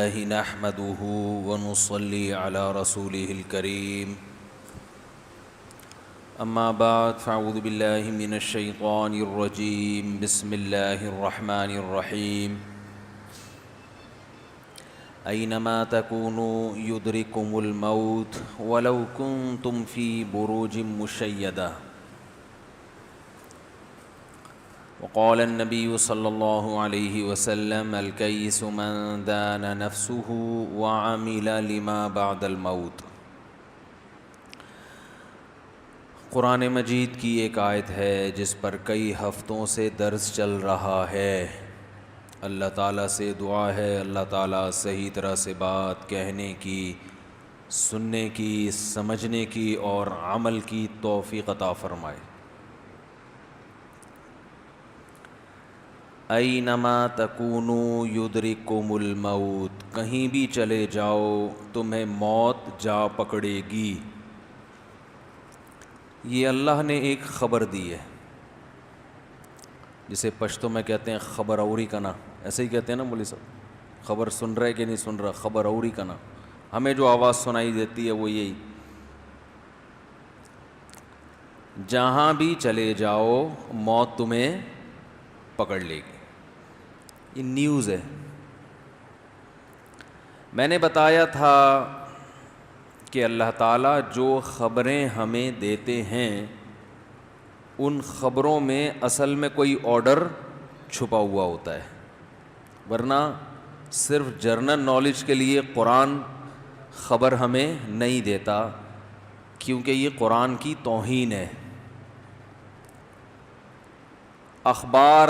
نحمده ونصلي على رسوله الكريم أما بعد فأعوذ بالله من الشيطان الرجيم بسم الله الرحمن الرحيم أينما تكونوا يدرككم الموت ولو كنتم في بروج مشيدة وقال النبي صلى الله عليه وسلم الكيس من دان نفسه وعمل لما بعد الموت۔ قرآن مجید کی ایک آیت ہے جس پر کئی ہفتوں سے درس چل رہا ہے۔ اللہ تعالیٰ سے دعا ہے اللہ تعالیٰ صحیح طرح سے بات کہنے کی، سننے کی، سمجھنے کی اور عمل کی توفیق عطا فرمائے۔ اینما تکونوا یدرککم الموت، کہیں بھی چلے جاؤ تمہیں موت جا پکڑے گی۔ یہ اللہ نے ایک خبر دی ہے، جسے پشتو میں کہتے ہیں خبر اوری کنا، ایسے ہی کہتے ہیں نا مولوی صاحب، خبر سن رہے کہ نہیں سن رہا، خبر اوری کنا، ہمیں جو آواز سنائی دیتی ہے وہ یہی، جہاں بھی چلے جاؤ موت تمہیں پکڑ لے گی۔ یہ نیوز ہے۔ میں نے بتایا تھا کہ اللہ تعالیٰ جو خبریں ہمیں دیتے ہیں ان خبروں میں اصل میں کوئی آرڈر چھپا ہوا ہوتا ہے، ورنہ صرف جنرل نالج کے لیے قرآن خبر ہمیں نہیں دیتا، کیونکہ یہ قرآن کی توہین ہے۔ اخبار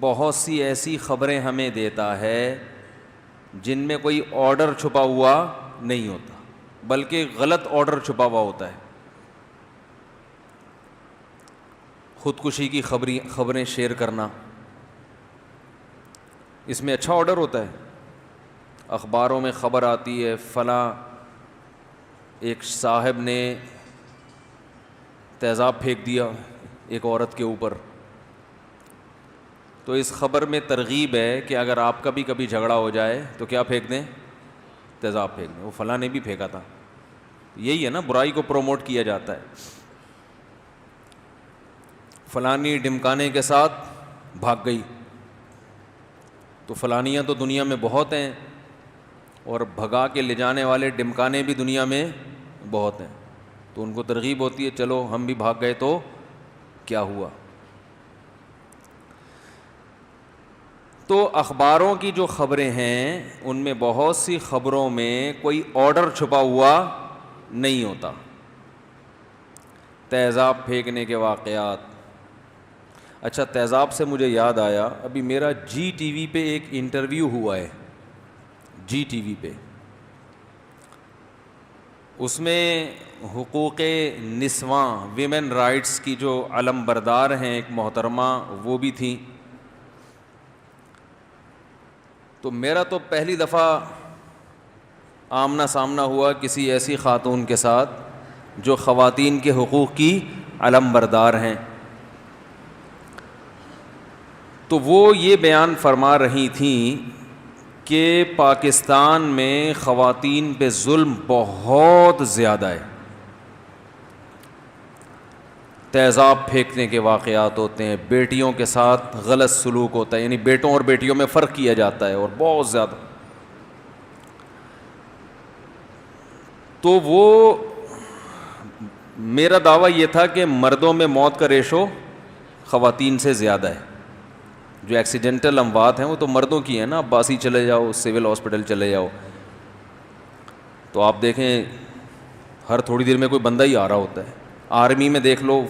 بہت سی ایسی خبریں ہمیں دیتا ہے جن میں کوئی آرڈر چھپا ہوا نہیں ہوتا، بلکہ غلط آرڈر چھپا ہوا ہوتا ہے۔ خودکشی کی خبریں شیئر کرنا، اس میں اچھا آرڈر ہوتا ہے۔ اخباروں میں خبر آتی ہے فلاں ایک صاحب نے تیزاب پھینک دیا ایک عورت کے اوپر، تو اس خبر میں ترغیب ہے کہ اگر آپ کا بھی کبھی جھگڑا ہو جائے تو کیا پھینک دیں؟ تیزاب پھینک دیں۔ وہ فلاں نے بھی پھینکا تھا، یہی ہے نا، برائی کو پروموٹ کیا جاتا ہے۔ فلانی ڈمکانے کے ساتھ بھاگ گئی، تو فلانیاں تو دنیا میں بہت ہیں، اور بھگا کے لے جانے والے ڈمکانے بھی دنیا میں بہت ہیں، تو ان کو ترغیب ہوتی ہے چلو ہم بھی بھاگ گئے تو کیا ہوا۔ تو اخباروں کی جو خبریں ہیں ان میں بہت سی خبروں میں کوئی آرڈر چھپا ہوا نہیں ہوتا۔ تیزاب پھینکنے کے واقعات، اچھا تیزاب سے مجھے یاد آیا، ابھی میرا جی ٹی وی پہ ایک انٹرویو ہوا ہے، جی ٹی وی پہ، اس میں حقوق نسواں ویمن رائٹس کی جو علم بردار ہیں ایک محترمہ وہ بھی تھیں۔ تو میرا تو پہلی دفعہ آمنا سامنا ہوا کسی ایسی خاتون کے ساتھ جو خواتین کے حقوق کی علم بردار ہیں، تو وہ یہ بیان فرما رہی تھیں کہ پاکستان میں خواتین پہ ظلم بہت زیادہ ہے، تیزاب پھینکنے کے واقعات ہوتے ہیں، بیٹیوں کے ساتھ غلط سلوک ہوتا ہے، یعنی بیٹوں اور بیٹیوں میں فرق کیا جاتا ہے اور بہت زیادہ۔ تو وہ میرا دعویٰ یہ تھا کہ مردوں میں موت کا ریشو خواتین سے زیادہ ہے، جو ایکسیڈنٹل اموات ہیں وہ تو مردوں کی ہیں نا، عباسی چلے جاؤ، سول ہاسپٹل چلے جاؤ، تو آپ دیکھیں ہر تھوڑی دیر میں کوئی بندہ ہی آ رہا ہوتا ہے۔ آرمی میں دیکھ لو،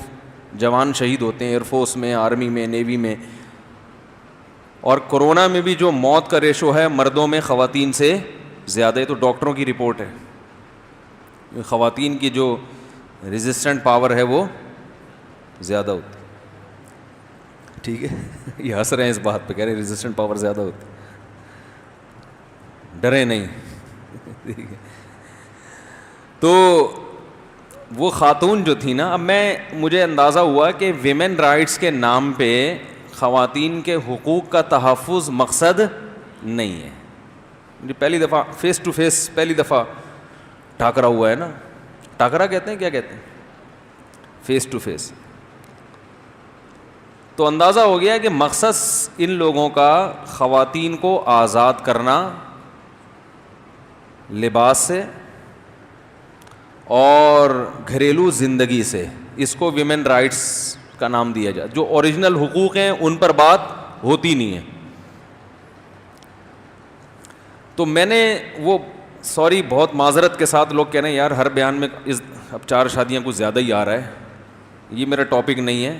جوان شہید ہوتے ہیں، ایئر فورس میں، آرمی میں، نیوی میں، اور کورونا میں بھی جو موت کا ریشو ہے مردوں میں خواتین سے زیادہ ہے۔ تو ڈاکٹروں کی رپورٹ ہے، خواتین کی جو ریزسٹنٹ پاور ہے وہ زیادہ ہوتی ہے، ٹھیک ہے؟ یہ ہنس رہے ہیں اس بات پہ، کہہ رہے ہیں ریزسٹنٹ پاور زیادہ ہوتی ہے، ڈرے نہیں، ٹھیک ہے؟ تو وہ خاتون جو تھی نا، اب مجھے اندازہ ہوا کہ ویمن رائٹس کے نام پہ خواتین کے حقوق کا تحفظ مقصد نہیں ہے، مجھے پہلی دفعہ فیس ٹو فیس پہلی دفعہ ٹاکرا ہوا ہے نا, ٹاکرا کہتے ہیں, کیا کہتے ہیں, فیس ٹو فیس. تو اندازہ ہو گیا کہ مقصد ان لوگوں کا خواتین کو آزاد کرنا لباس سے اور گھریلو زندگی سے. اس کو ویمن رائٹس کا نام دیا جائے. جو اوریجنل حقوق ہیں ان پر بات ہوتی نہیں ہے. تو میں نے وہ سوری بہت معذرت کے ساتھ لوگ کہہ رہے ہیں یار ہر بیان میں اب 4 شادیاں کچھ زیادہ ہی آ رہا ہے, یہ میرا ٹاپک نہیں ہے,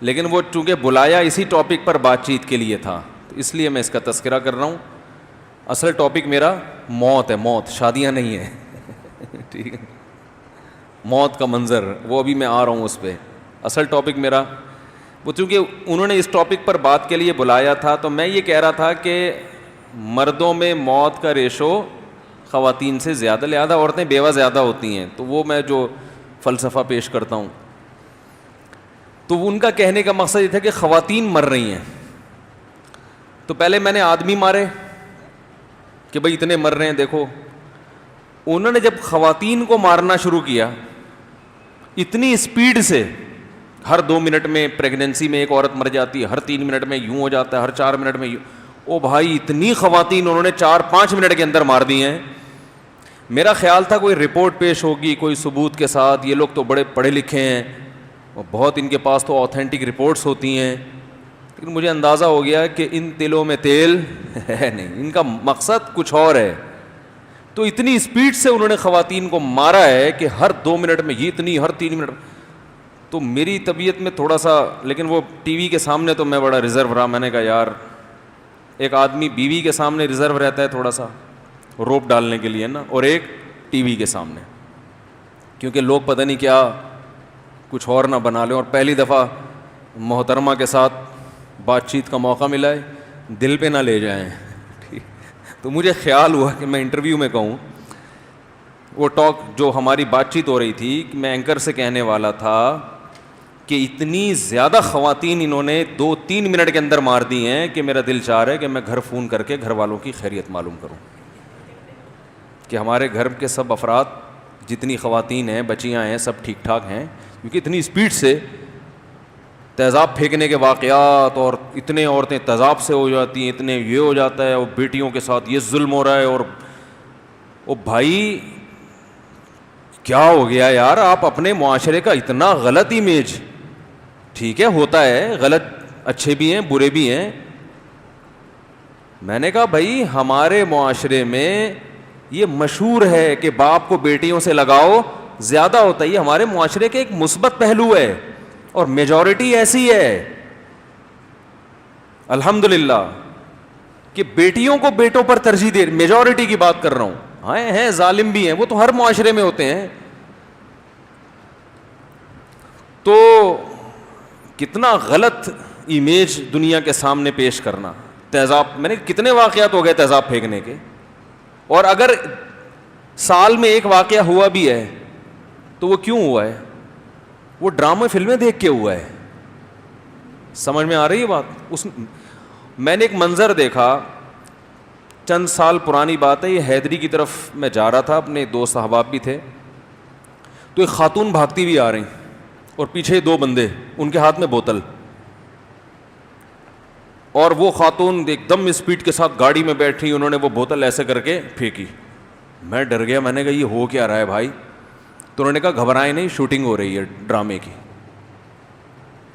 لیکن وہ چونکہ بلایا اسی ٹاپک پر بات چیت کے لیے تھا تو اس لیے میں اس کا تذکرہ کر رہا ہوں. اصل ٹاپک میرا موت ہے, موت, شادیاں نہیں ہیں. ٹھیک ہے, موت کا منظر, وہ ابھی میں آ رہا ہوں اس پہ. اصل ٹاپک میرا وہ چونکہ انہوں نے اس ٹاپک پر بات کے لیے بلایا تھا تو میں یہ کہہ رہا تھا کہ مردوں میں موت کا ریشو خواتین سے زیادہ, لہذا عورتیں بیوہ زیادہ ہوتی ہیں. تو وہ میں جو فلسفہ پیش کرتا ہوں تو ان کا کہنے کا مقصد یہ تھا کہ خواتین مر رہی ہیں. تو پہلے میں نے آدمی مارے کہ بھئی اتنے مر رہے ہیں دیکھو. انہوں نے جب خواتین کو مارنا شروع کیا اتنی اسپیڈ سے, ہر 2 منٹ میں پریگننسی میں ایک عورت مر جاتی ہے, ہر 3 منٹ میں یوں ہو جاتا ہے, ہر 4 منٹ میں یوں. او بھائی اتنی خواتین انہوں نے 4-5 منٹ کے اندر مار دی ہیں. میرا خیال تھا کوئی رپورٹ پیش ہوگی کوئی ثبوت کے ساتھ, یہ لوگ تو بڑے پڑھے لکھے ہیں, بہت ان کے پاس تو آتھینٹک رپورٹس ہوتی ہیں. لیکن مجھے اندازہ ہو گیا کہ ان تلوں میں تیل ہے نہیں, ان کا مقصد کچھ اور ہے. تو اتنی اسپیڈ سے انہوں نے خواتین کو مارا ہے کہ ہر 2 منٹ میں یہ اتنی, ہر 3 منٹ. تو میری طبیعت میں تھوڑا سا, لیکن وہ ٹی وی کے سامنے تو میں بڑا ریزرو رہا. میں نے کہا یار ایک آدمی بیوی کے سامنے ریزرو رہتا ہے تھوڑا سا روپ ڈالنے کے لیے نا, اور ایک ٹی وی کے سامنے, کیونکہ لوگ پتہ نہیں کیا کچھ اور نہ بنا لیں. اور پہلی دفعہ محترمہ کے ساتھ بات چیت کا موقع ملا ہے, دل پہ نہ لے جائیں. تو مجھے خیال ہوا کہ میں انٹرویو میں کہوں, وہ ٹاک جو ہماری بات چیت ہو رہی تھی کہ میں اینکر سے کہنے والا تھا کہ اتنی زیادہ خواتین انہوں نے 2-3 منٹ کے اندر مار دی ہیں کہ میرا دل چاہ رہا ہے کہ میں گھر فون کر کے گھر والوں کی خیریت معلوم کروں کہ ہمارے گھر کے سب افراد جتنی خواتین ہیں بچیاں ہیں سب ٹھیک ٹھاک ہیں. کیونکہ اتنی اسپیڈ سے تیزاب پھینکنے کے واقعات, اور اتنے عورتیں تیزاب سے ہو جاتی ہیں, اتنے یہ ہو جاتا ہے, اور بیٹیوں کے ساتھ یہ ظلم ہو رہا ہے. اور او بھائی کیا ہو گیا یار, آپ اپنے معاشرے کا اتنا غلط امیج, ٹھیک ہے ہوتا ہے غلط, اچھے بھی ہیں برے بھی ہیں. میں نے کہا بھائی ہمارے معاشرے میں یہ مشہور ہے کہ باپ کو بیٹیوں سے لگاؤ زیادہ ہوتا ہے, یہ ہمارے معاشرے کے ایک مثبت پہلو ہے, اور میجورٹی ایسی ہے الحمدللہ کہ بیٹیوں کو بیٹوں پر ترجیح دے. میجورٹی کی بات کر رہا ہوں, ہاں ہیں ظالم بھی ہیں, وہ تو ہر معاشرے میں ہوتے ہیں. تو کتنا غلط امیج دنیا کے سامنے پیش کرنا. تیزاب, میں نے کتنے واقعات ہو گئے تیزاب پھینکنے کے, اور اگر سال میں ایک واقعہ ہوا بھی ہے تو وہ کیوں ہوا ہے, وہ ڈرامے فلمیں دیکھ کے ہوا ہے. سمجھ میں آ رہی ہے بات. میں نے ایک منظر دیکھا, چند سال پرانی بات ہے, یہ حیدری کی طرف میں جا رہا تھا, اپنے دوست احباب بھی تھے, تو ایک خاتون بھاگتی ہوئی آ رہی اور پیچھے 2 بندے, ان کے ہاتھ میں بوتل, اور وہ خاتون ایک دم اسپیڈ کے ساتھ گاڑی میں بیٹھی, انہوں نے وہ بوتل ایسے کر کے پھینکی. میں ڈر گیا, میں نے کہا یہ ہو کیا رہا ہے بھائی. تو انہوں نے کہا گھبرائیں نہیں, شوٹنگ ہو رہی ہے ڈرامے کی.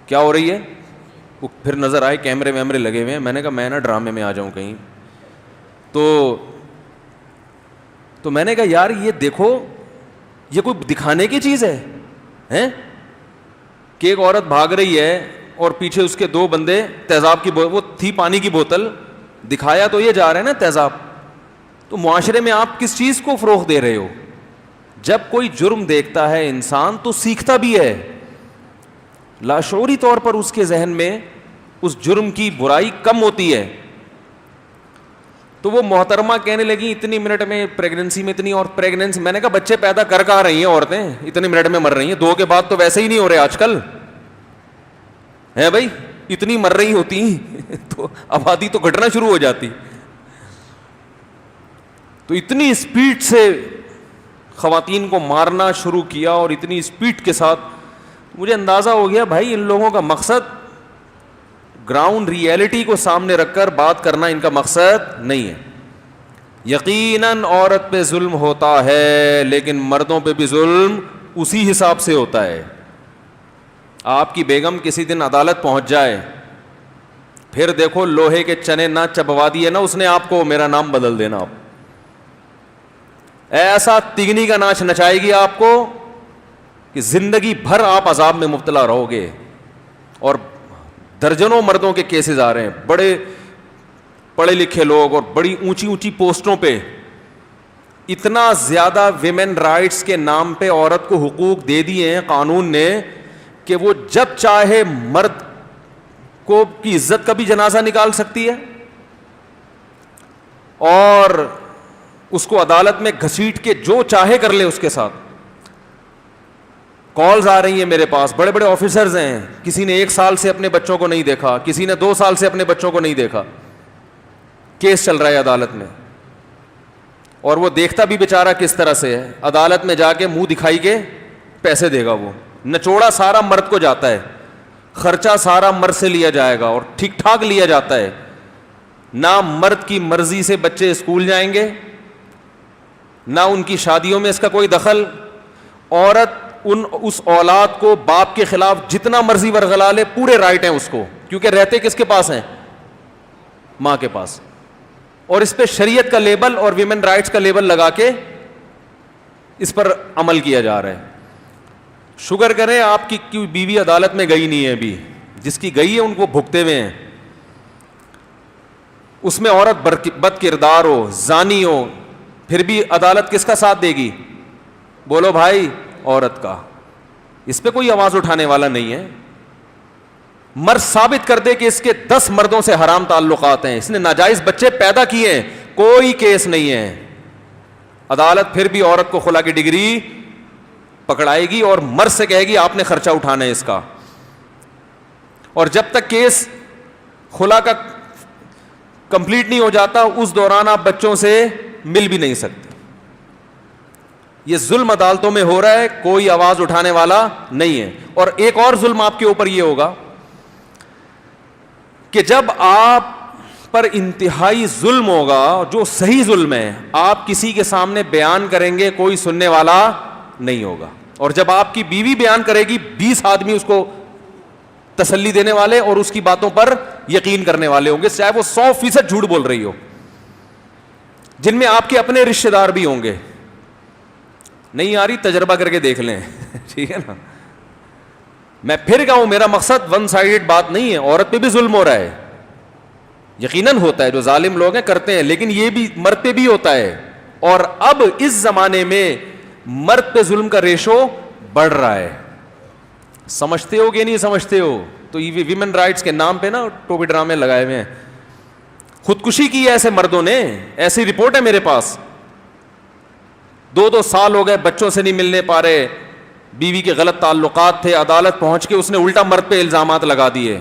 کیا ہو رہی ہے؟ وہ پھر نظر آئے کیمرے ویمرے لگے ہوئے ہیں. میں نے کہا میں نا ڈرامے میں آ جاؤں کہیں. تو میں نے کہا یار یہ دیکھو, یہ کوئی دکھانے کی چیز ہے کہ ایک عورت بھاگ رہی ہے اور پیچھے اس کے 2 بندے تیزاب کی وہ تھی پانی کی بوتل, دکھایا تو یہ جا رہے ہیں نا تیزاب. تو معاشرے میں آپ کس چیز کو فروغ دے رہے ہو؟ جب کوئی جرم دیکھتا ہے انسان تو سیکھتا بھی ہے, لاشعوری طور پر اس کے ذہن میں اس جرم کی برائی کم ہوتی ہے. تو وہ محترمہ کہنے لگی اتنی منٹ میں پریگننسی میں اتنی, اور پریگننسی, میں نے کہا بچے پیدا کر کے آ رہی ہیں عورتیں, اتنے منٹ میں مر رہی ہیں, 2 کے بعد تو ویسے ہی نہیں ہو رہے آج کل ہے بھائی, اتنی مر رہی ہوتی تو آبادی تو گھٹنا شروع ہو جاتی. تو اتنی اسپیڈ سے خواتین کو مارنا شروع کیا اور اتنی اسپیڈ کے ساتھ مجھے اندازہ ہو گیا بھائی ان لوگوں کا مقصد گراؤنڈ ریئلٹی کو سامنے رکھ کر بات کرنا ان کا مقصد نہیں ہے. یقیناً عورت پہ ظلم ہوتا ہے لیکن مردوں پہ بھی ظلم اسی حساب سے ہوتا ہے. آپ کی بیگم کسی دن عدالت پہنچ جائے, پھر دیکھو لوہے کے چنے نہ چبوا دیے نا اس نے آپ کو, میرا نام بدل دینا آپ. ایسا تگنی کا ناچ نچائے گی آپ کو کہ زندگی بھر آپ عذاب میں مبتلا رہو گے. اور درجنوں مردوں کے کیسز آ رہے ہیں, بڑے پڑھے لکھے لوگ اور بڑی اونچی اونچی پوسٹوں پہ, اتنا زیادہ ویمن رائٹس کے نام پہ عورت کو حقوق دے دیے ہیں قانون نے کہ وہ جب چاہے مرد کو کی عزت کا بھی جنازہ نکال سکتی ہے اور اس کو عدالت میں گھسیٹ کے جو چاہے کر لے اس کے ساتھ. کالز آ رہی ہیں میرے پاس, بڑے بڑے آفیسرز ہیں, کسی نے 1 سال سے اپنے بچوں کو نہیں دیکھا, کسی نے 2 سال سے اپنے بچوں کو نہیں دیکھا, کیس چل رہا ہے عدالت میں, اور وہ دیکھتا بھی بیچارہ کس طرح سے ہے. عدالت میں جا کے منہ دکھائی کے پیسے دے گا, وہ نچوڑا سارا مرد کو جاتا ہے, خرچہ سارا مرد سے لیا جائے گا اور ٹھیک ٹھاک لیا جاتا ہے. نہ مرد کی مرضی سے بچے اسکول جائیں گے, نہ ان کی شادیوں میں اس کا کوئی دخل. عورت اس اولاد کو باپ کے خلاف جتنا مرضی ورغلا لے, پورے رائٹ ہیں اس کو, کیونکہ رہتے کس کے پاس ہیں؟ ماں کے پاس. اور اس پہ شریعت کا لیبل اور ویمن رائٹس کا لیبل لگا کے اس پر عمل کیا جا رہا ہے. شکر کریں آپ کی بیوی عدالت میں گئی نہیں ہے ابھی, جس کی گئی ہے ان کو بھگتے ہوئے ہیں. اس میں عورت بد کردار ہو, زانی ہو, پھر بھی عدالت کس کا ساتھ دے گی؟ بولو بھائی, عورت کا. اس پہ کوئی آواز اٹھانے والا نہیں ہے. مرد ثابت کر دے کہ اس کے 10 مردوں سے حرام تعلقات ہیں, اس نے ناجائز بچے پیدا کیے ہیں, کوئی کیس نہیں ہے. عدالت پھر بھی عورت کو خلا کی ڈگری پکڑائے گی اور مرد سے کہے گی آپ نے خرچہ اٹھانا ہے اس کا. اور جب تک کیس خلا کا کمپلیٹ نہیں ہو جاتا اس دوران آپ بچوں سے مل بھی نہیں سکتے. یہ ظلم عدالتوں میں ہو رہا ہے, کوئی آواز اٹھانے والا نہیں ہے. اور ایک اور ظلم آپ کے اوپر یہ ہوگا کہ جب آپ پر انتہائی ظلم ہوگا, جو صحیح ظلم ہے, آپ کسی کے سامنے بیان کریں گے کوئی سننے والا نہیں ہوگا. اور جب آپ کی بیوی بیان کرے گی 20 آدمی اس کو تسلی دینے والے اور اس کی باتوں پر یقین کرنے والے ہوں گے, چاہے وہ 100% جھوٹ بول رہی ہو, جن میں آپ کے اپنے رشتہ دار بھی ہوں گے. نہیں آ رہی تجربہ کر کے دیکھ لیں ٹھیک ہے نا. میں پھر کہوں میرا مقصد ون سائیڈڈ بات نہیں ہے, عورت پہ بھی ظلم ہو رہا ہے, یقیناً ہوتا ہے, جو ظالم لوگ ہیں کرتے ہیں, لیکن یہ بھی مرد پہ بھی ہوتا ہے. اور اب اس زمانے میں مرد پہ ظلم کا ریشو بڑھ رہا ہے. سمجھتے ہو کہ نہیں سمجھتے ہو؟ تو یہ ویمن رائٹس کے نام پہ نا ٹوپی ڈرامے لگائے ہوئے ہیں. خودکشی کی ہے ایسے مردوں نے, ایسی رپورٹ ہے میرے پاس. 2 سال ہو گئے بچوں سے نہیں ملنے پا رہے, بیوی کے غلط تعلقات تھے, عدالت پہنچ کے اس نے الٹا مرد پہ الزامات لگا دیے.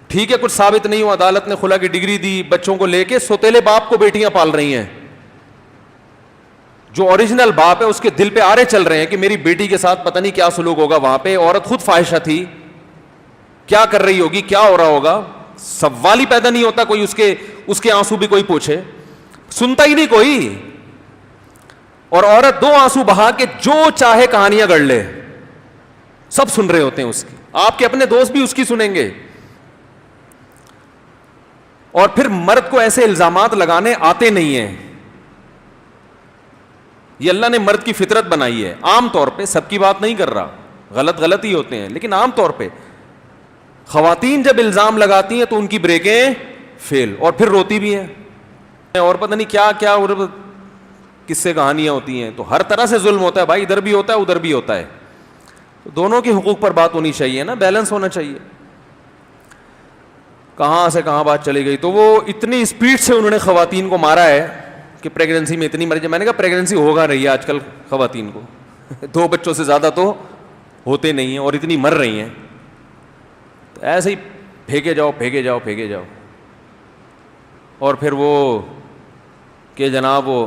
ٹھیک ہے کچھ ثابت نہیں ہوا, عدالت نے خلا کی ڈگری دی, بچوں کو لے کے سوتیلے باپ کو بیٹیاں پال رہی ہیں. جو اوریجنل باپ ہے اس کے دل پہ آرے چل رہے ہیں کہ میری بیٹی کے ساتھ پتہ نہیں کیا سلوک ہوگا. وہاں پہ عورت خود فاحشہ تھی, کیا کر رہی ہوگی, کیا ہو رہا ہوگا, سوال ہی پیدا نہیں ہوتا. کوئی اس کے آنسو بھی کوئی پوچھے, سنتا ہی نہیں کوئی. اور عورت 2 آنسو بہا کے جو چاہے کہانیاں گڑھ لے, سب سن رہے ہوتے ہیں اس کی, آپ کے اپنے دوست بھی اس کی سنیں گے. اور پھر مرد کو ایسے الزامات لگانے آتے نہیں ہیں. یہ اللہ نے مرد کی فطرت بنائی ہے. عام طور پہ, سب کی بات نہیں کر رہا, غلط ہی ہوتے ہیں, لیکن عام طور پہ خواتین جب الزام لگاتی ہیں تو ان کی بریکیں فیل, اور پھر روتی بھی ہیں, اور پتہ نہیں کیا کیا کس سے کہانیاں ہوتی ہیں. تو ہر طرح سے ظلم ہوتا ہے بھائی, ادھر بھی ہوتا ہے ادھر بھی ہوتا ہے. دونوں کے حقوق پر بات ہونی چاہیے نا, بیلنس ہونا چاہیے. کہاں سے کہاں بات چلی گئی. تو وہ اتنی اسپیڈ سے انہوں نے خواتین کو مارا ہے کہ پریگننسی میں اتنی مرضی. میں نے کہا پریگننسی ہوگا رہی ہے آج کل خواتین کو 2 بچوں سے زیادہ تو ہوتے نہیں ہیں, اور اتنی مر رہی ہیں. تو ایسے ہی پھینکے جاؤ. اور پھر وہ کہ جناب وہ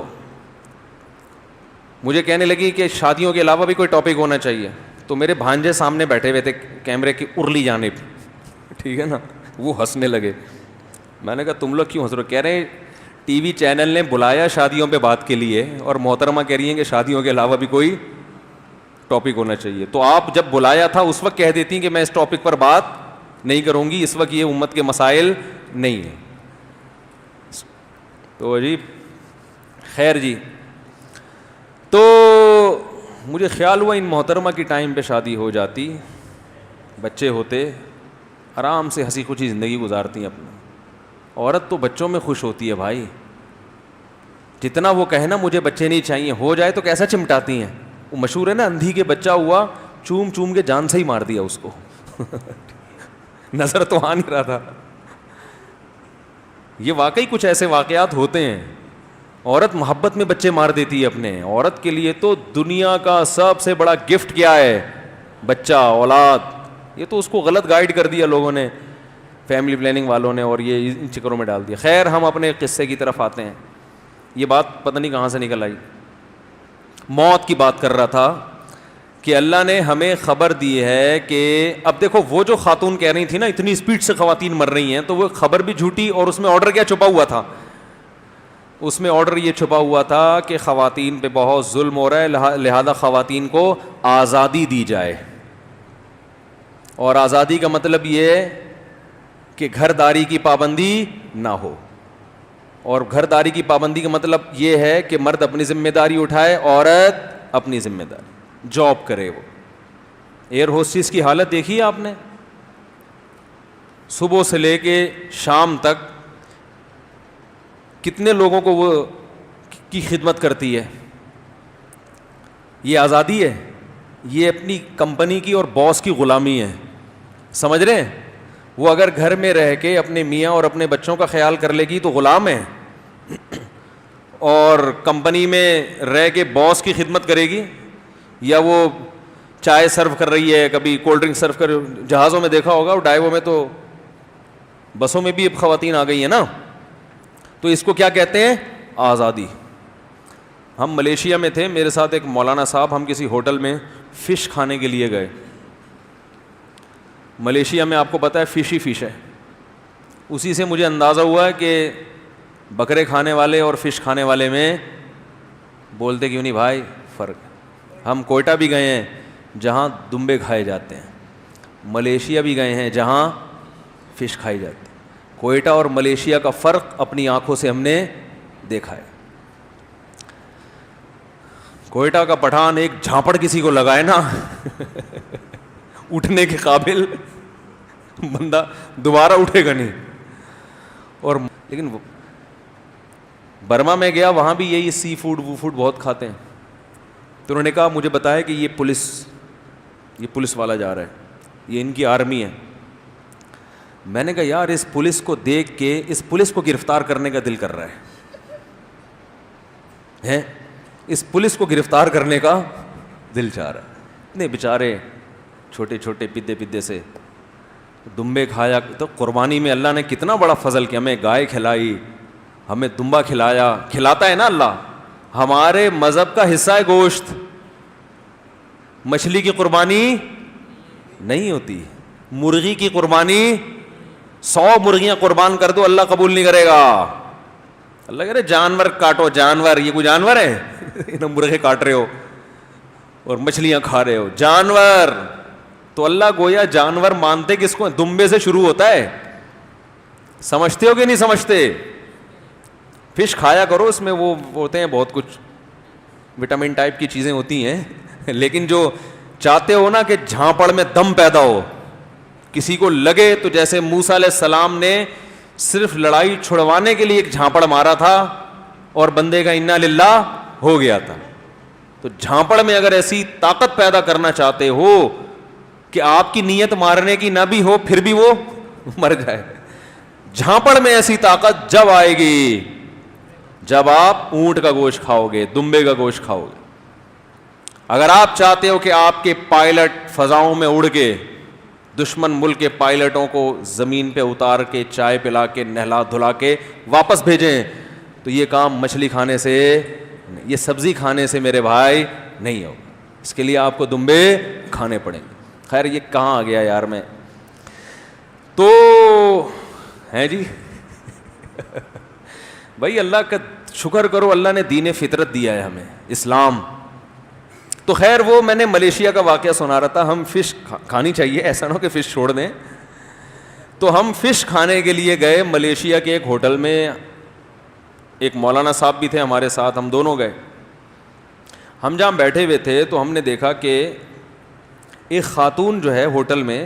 مجھے کہنے لگی کہ شادیوں کے علاوہ بھی کوئی ٹاپک ہونا چاہیے. تو میرے بھانجے سامنے بیٹھے ہوئے تھے کیمرے کی ارلی جانب, ٹھیک ہے نا, وہ ہنسنے لگے. میں نے کہا تم لوگ کیوں ہنس رہے ہو؟ کہہ رہے ہیں ٹی وی چینل نے بلایا شادیوں پہ بات کے لیے, اور محترمہ کہہ رہی ہیں کہ شادیوں کے علاوہ بھی کوئی ٹاپک ہونا چاہیے. تو آپ جب بلایا تھا اس وقت کہہ دیتی کہ میں اس ٹاپک پر بات نہیں کروں گی, اس وقت یہ امت کے مسائل نہیں ہیں. تو جی خیر جی, تو مجھے خیال ہوا ان محترمہ کی ٹائم پہ شادی ہو جاتی, بچے ہوتے, آرام سے ہنسی خوشی زندگی گزارتی ہیں اپنا. عورت تو بچوں میں خوش ہوتی ہے بھائی, جتنا وہ کہنا مجھے بچے نہیں چاہیے, ہو جائے تو کیسا چمٹاتی ہیں. وہ مشہور ہے نا, اندھی کے بچہ ہوا چوم چوم کے جان سے ہی مار دیا اس کو. نظر تو آ نہیں رہا تھا. یہ واقعی کچھ ایسے واقعات ہوتے ہیں. عورت محبت میں بچے مار دیتی ہے اپنے. عورت کے لیے تو دنیا کا سب سے بڑا گفٹ کیا ہے؟ بچہ, اولاد. یہ تو اس کو غلط گائیڈ کر دیا لوگوں نے, فیملی پلاننگ والوں نے, اور یہ ان چکروں میں ڈال دیا. خیر ہم اپنے قصے کی طرف آتے ہیں. یہ بات پتہ نہیں کہاں سے نکل آئی. موت کی بات کر رہا تھا کہ اللہ نے ہمیں خبر دی ہے کہ اب دیکھو وہ جو خاتون کہہ رہی تھی نا اتنی اسپیڈ سے خواتین مر رہی ہیں, تو وہ خبر بھی جھوٹی, اور اس میں آرڈر کیا چھپا ہوا تھا؟ اس میں آرڈر یہ چھپا ہوا تھا کہ خواتین پہ بہت ظلم ہو رہا ہے, لہذا خواتین کو آزادی دی جائے. اور آزادی کا مطلب یہ کہ گھر داری کی پابندی نہ ہو. اور گھر داری کی پابندی کا مطلب یہ ہے کہ مرد اپنی ذمہ داری اٹھائے, عورت اپنی ذمہ داری, جاب کرے. وہ ایئر ہوسٹس کی حالت دیکھی ہے آپ نے؟ صبح سے لے کے شام تک کتنے لوگوں کو وہ کی خدمت کرتی ہے. یہ آزادی ہے؟ یہ اپنی کمپنی کی اور باس کی غلامی ہے. سمجھ رہے ہیں؟ وہ اگر گھر میں رہ کے اپنے میاں اور اپنے بچوں کا خیال کر لے گی تو غلام ہے, اور کمپنی میں رہ کے باس کی خدمت کرے گی, یا وہ چائے سرو کر رہی ہے, کبھی کولڈ ڈرنک سرو کر, جہازوں میں دیکھا ہوگا, ڈائیووں میں, تو بسوں میں بھی اب خواتین آ گئی ہیں نا. تو اس کو کیا کہتے ہیں؟ آزادی. ہم ملیشیا میں تھے, میرے ساتھ ایک مولانا صاحب, ہم کسی ہوٹل میں فش کھانے کے لیے گئے. ملیشیا میں آپ کو پتہ ہے فش ہی فش ہے. اسی سے مجھے اندازہ ہوا کہ بکرے کھانے والے اور فش کھانے والے میں بولتے کیوں نہیں بھائی فرق. ہم کوئٹہ بھی گئے ہیں جہاں دمبے کھائے جاتے ہیں, ملیشیا بھی گئے ہیں جہاں فش کھائی جاتی ہے. کوئٹہ اور ملیشیا کا فرق اپنی آنکھوں سے ہم نے دیکھا ہے. کوئٹہ کا پٹھان ایک جھانپڑ کسی کو لگائے نا اٹھنے کے قابل بندہ دوبارہ اٹھے گا نہیں. اور لیکن برما میں گیا, وہاں بھی یہی سی فوڈ وہ فوڈ بہت کھاتے ہیں. تو انہوں نے کہا مجھے بتایا کہ یہ پولیس والا جا رہا ہے, یہ ان کی آرمی ہے. میں نے کہا یار اس پولیس کو دیکھ کے اس پولیس کو گرفتار کرنے کا دل کر رہا ہے, اس پولیس کو گرفتار کرنے کا دل چاہ رہا ہے. اتنے بیچارے چھوٹے چھوٹے پدے سے دمبے کھایا. تو قربانی میں اللہ نے کتنا بڑا فضل کیا, ہمیں گائے کھلائی, ہمیں دمبا کھلایا. کھلاتا ہے نا اللہ, ہمارے مذہب کا حصہ ہے گوشت. مچھلی کی قربانی نہیں ہوتی, مرغی کی قربانی 100 مرغیاں قربان کر دو اللہ قبول نہیں کرے گا. اللہ کہہ رہے جانور کاٹو, جانور, یہ کوئی جانور ہے مرغے کاٹ رہے ہو اور مچھلیاں کھا رہے ہو, جانور. تو اللہ گویا جانور مانتے کس کو؟ دمبے سے شروع ہوتا ہے. سمجھتے ہو کہ نہیں سمجھتے؟ فش کھایا کرو, اس میں وہ ہوتے ہیں بہت کچھ وٹامن ٹائپ کی چیزیں ہوتی ہیں, لیکن جو چاہتے ہو نا کہ جھانپڑ میں دم پیدا ہو, کسی کو لگے تو جیسے موسیٰ علیہ السلام نے صرف لڑائی چھڑوانے کے لیے ایک جھانپڑ مارا تھا اور بندے کا انا للہ ہو گیا تھا. تو جھانپڑ میں اگر ایسی طاقت پیدا کرنا چاہتے ہو کہ آپ کی نیت مارنے کی نہ بھی ہو پھر بھی وہ مر جائے, جھانپڑ میں ایسی طاقت جب آئے گی جب آپ اونٹ کا گوشت کھاؤ گے, دمبے کا گوشت کھاؤ گے. اگر آپ چاہتے ہو کہ آپ کے پائلٹ فضاؤں میں اڑ کے دشمن ملک کے پائلٹوں کو زمین پہ اتار کے چائے پلا کے نہلا دھلا کے واپس بھیجیں, تو یہ کام مچھلی کھانے سے، یہ سبزی کھانے سے میرے بھائی نہیں ہوگا، اس کے لیے آپ کو دمبے کھانے پڑیں گے. خیر یہ کہاں آ گیا یار میں. تو ہیں جی بھائی اللہ کا شکر کرو، اللہ نے دین فطرت دیا ہے ہمیں، اسلام. تو خیر وہ میں نے ملیشیا کا واقعہ سنا رہا تھا. ہم فش کھانی چاہیے، ایسا نہ ہو کہ فش چھوڑ دیں. تو ہم فش کھانے کے لیے گئے ملیشیا کے ایک ہوٹل میں. ایک مولانا صاحب بھی تھے ہمارے ساتھ، ہم دونوں گئے. ہم جہاں بیٹھے ہوئے تھے تو ہم نے دیکھا کہ ایک خاتون جو ہے ہوٹل میں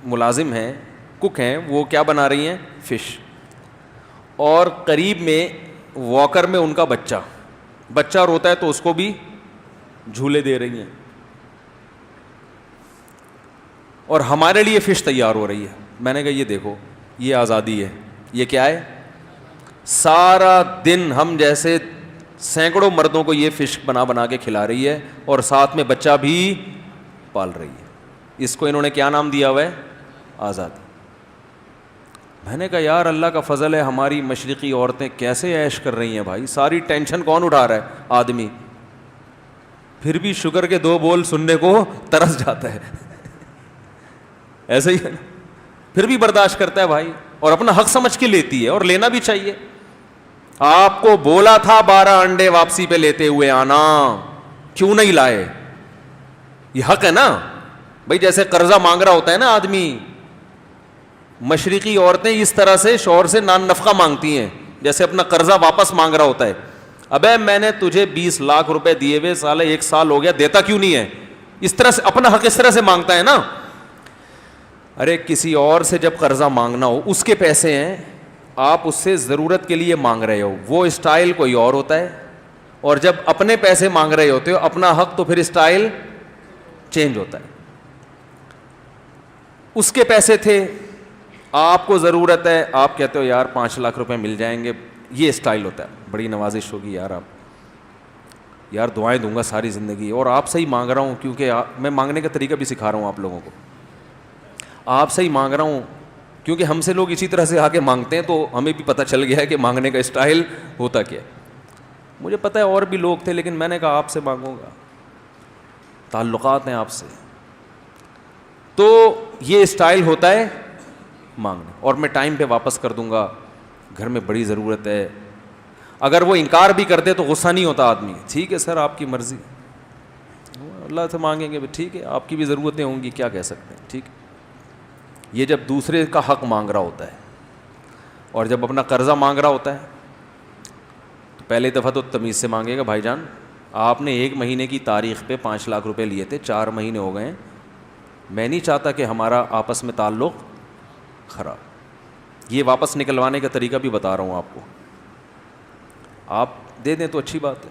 ملازم ہیں، کک ہیں، وہ کیا بنا رہی ہیں؟ فش. اور قریب میں واکر میں ان کا بچہ روتا ہے تو اس کو بھی جھولے دے رہی ہیں، اور ہمارے لیے فش تیار ہو رہی ہے. میں نے کہا یہ دیکھو یہ آزادی ہے. یہ کیا ہے؟ سارا دن ہم جیسے سینکڑوں مردوں کو یہ فش بنا کے کھلا رہی ہے، اور ساتھ میں بچہ بھی پال رہی ہے. اس کو انہوں نے کیا نام دیا ہوا ہے؟ آزادی. میں نے کہا یار اللہ کا فضل ہے، ہماری مشرقی عورتیں کیسے عیش کر رہی ہیں بھائی. ساری ٹینشن کون اٹھا رہا ہے؟ آدمی. پھر بھی شکر کے 2 بول سننے کو ترس جاتا ہے ایسے ہی ہے نا، پھر بھی برداشت کرتا ہے بھائی، اور اپنا حق سمجھ کے لیتی ہے، اور لینا بھی چاہیے. آپ کو بولا تھا 12 انڈے واپسی پہ لیتے ہوئے آنا، کیوں نہیں لائے؟ یہ حق ہے نا بھائی. جیسے قرضہ مانگ رہا ہوتا ہے نا آدمی، مشرقی عورتیں اس طرح سے شوہر سے نان نفقہ مانگتی ہیں جیسے اپنا قرضہ واپس مانگ رہا ہوتا ہے. ابے میں نے تجھے 20 لاکھ روپے دیے ہوئے سالے 1 سال ہو گیا، دیتا کیوں نہیں ہے؟ اس طرح سے اپنا حق اس طرح سے مانگتا ہے نا. ارے کسی اور سے جب قرضہ مانگنا ہو، اس کے پیسے ہیں، آپ اس سے ضرورت کے لیے مانگ رہے ہو، وہ اسٹائل کوئی اور ہوتا ہے. اور جب اپنے پیسے مانگ رہے ہوتے ہو، اپنا حق، تو پھر اسٹائل چینج ہوتا ہے. اس کے پیسے تھے، آپ کو ضرورت ہے، آپ کہتے ہو یار 5 لاکھ روپے مل جائیں گے، یہ اسٹائل ہوتا ہے. بڑی نوازش ہوگی یار، آپ یار دعائیں دوں گا ساری زندگی، اور آپ سے ہی مانگ رہا ہوں، کیونکہ میں مانگنے کا طریقہ بھی سکھا رہا ہوں آپ لوگوں کو. آپ سے ہی مانگ رہا ہوں کیونکہ ہم سے لوگ اسی طرح سے آ کے مانگتے ہیں، تو ہمیں بھی پتہ چل گیا ہے کہ مانگنے کا اسٹائل ہوتا کیا. مجھے پتہ ہے اور بھی لوگ تھے، لیکن میں نے کہا آپ سے مانگوں گا، تعلقات ہیں آپ سے. تو یہ اسٹائل ہوتا ہے مانگنا، اور میں ٹائم پہ واپس کر دوں گا، گھر میں بڑی ضرورت ہے. اگر وہ انکار بھی کرتے تو غصہ نہیں ہوتا آدمی، ٹھیک ہے سر آپ کی مرضی، اللہ سے مانگیں گے، ٹھیک ہے آپ کی بھی ضرورتیں ہوں گی، کیا کہہ سکتے ہیں، ٹھیک ہے. یہ جب دوسرے کا حق مانگ رہا ہوتا ہے، اور جب اپنا قرضہ مانگ رہا ہوتا ہے، تو پہلی دفعہ تو تمیز سے مانگے گا، بھائی جان آپ نے 1 مہینے کی تاریخ پہ 5 لاکھ روپے لیے تھے، 4 مہینے ہو گئے ہیں، میں نہیں چاہتا کہ ہمارا آپس میں تعلق خراب. یہ واپس نکلوانے کا طریقہ بھی بتا رہا ہوں آپ کو. آپ دے دیں تو اچھی بات ہے،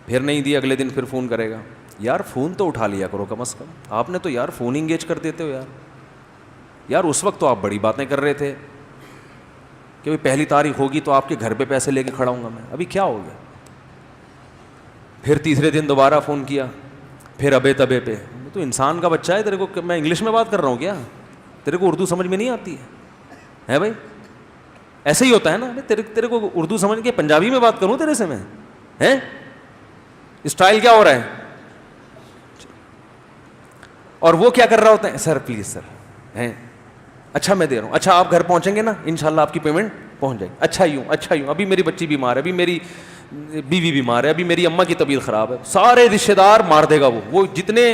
پھر نہیں دی اگلے دن پھر فون کرے گا. یار فون تو اٹھا لیا کرو کم از کم، آپ نے تو یار فون انگیج کر دیتے ہو یار اس وقت تو آپ بڑی باتیں کر رہے تھے کہ بھائی پہلی تاریخ ہوگی تو آپ کے گھر پہ پیسے لے کے کھڑا ہوں گا میں، ابھی کیا ہو گیا؟ پھر تیسرے دن دوبارہ فون کیا، پھر ابے تبے پہ. تو انسان کا بچہ ہے، تیرے کو میں انگلش میں بات کر رہا ہوں کیا؟ تیرے کو اردو سمجھ میں نہیں آتی ہے بھائی؟ ایسے ہی ہوتا ہے نا، تیرے کو اردو سمجھ کے پنجابی میں بات کروں تیرے سے میں؟ ہیں اسٹائل کیا ہو رہا ہے؟ اور وہ کیا کر رہا ہوتا ہے؟ سر پلیز سر ہیں، اچھا میں دے رہا ہوں، اچھا آپ گھر پہنچیں گے نا انشاءاللہ آپ کی پیمنٹ پہنچ جائے گی، اچھا یوں ابھی میری بچی بیمار ہے، ابھی میری بیوی بیمار ہے، ابھی میری اماں کی طبیعت خراب ہے. سارے رشتہ دار مار دے گا وہ جتنے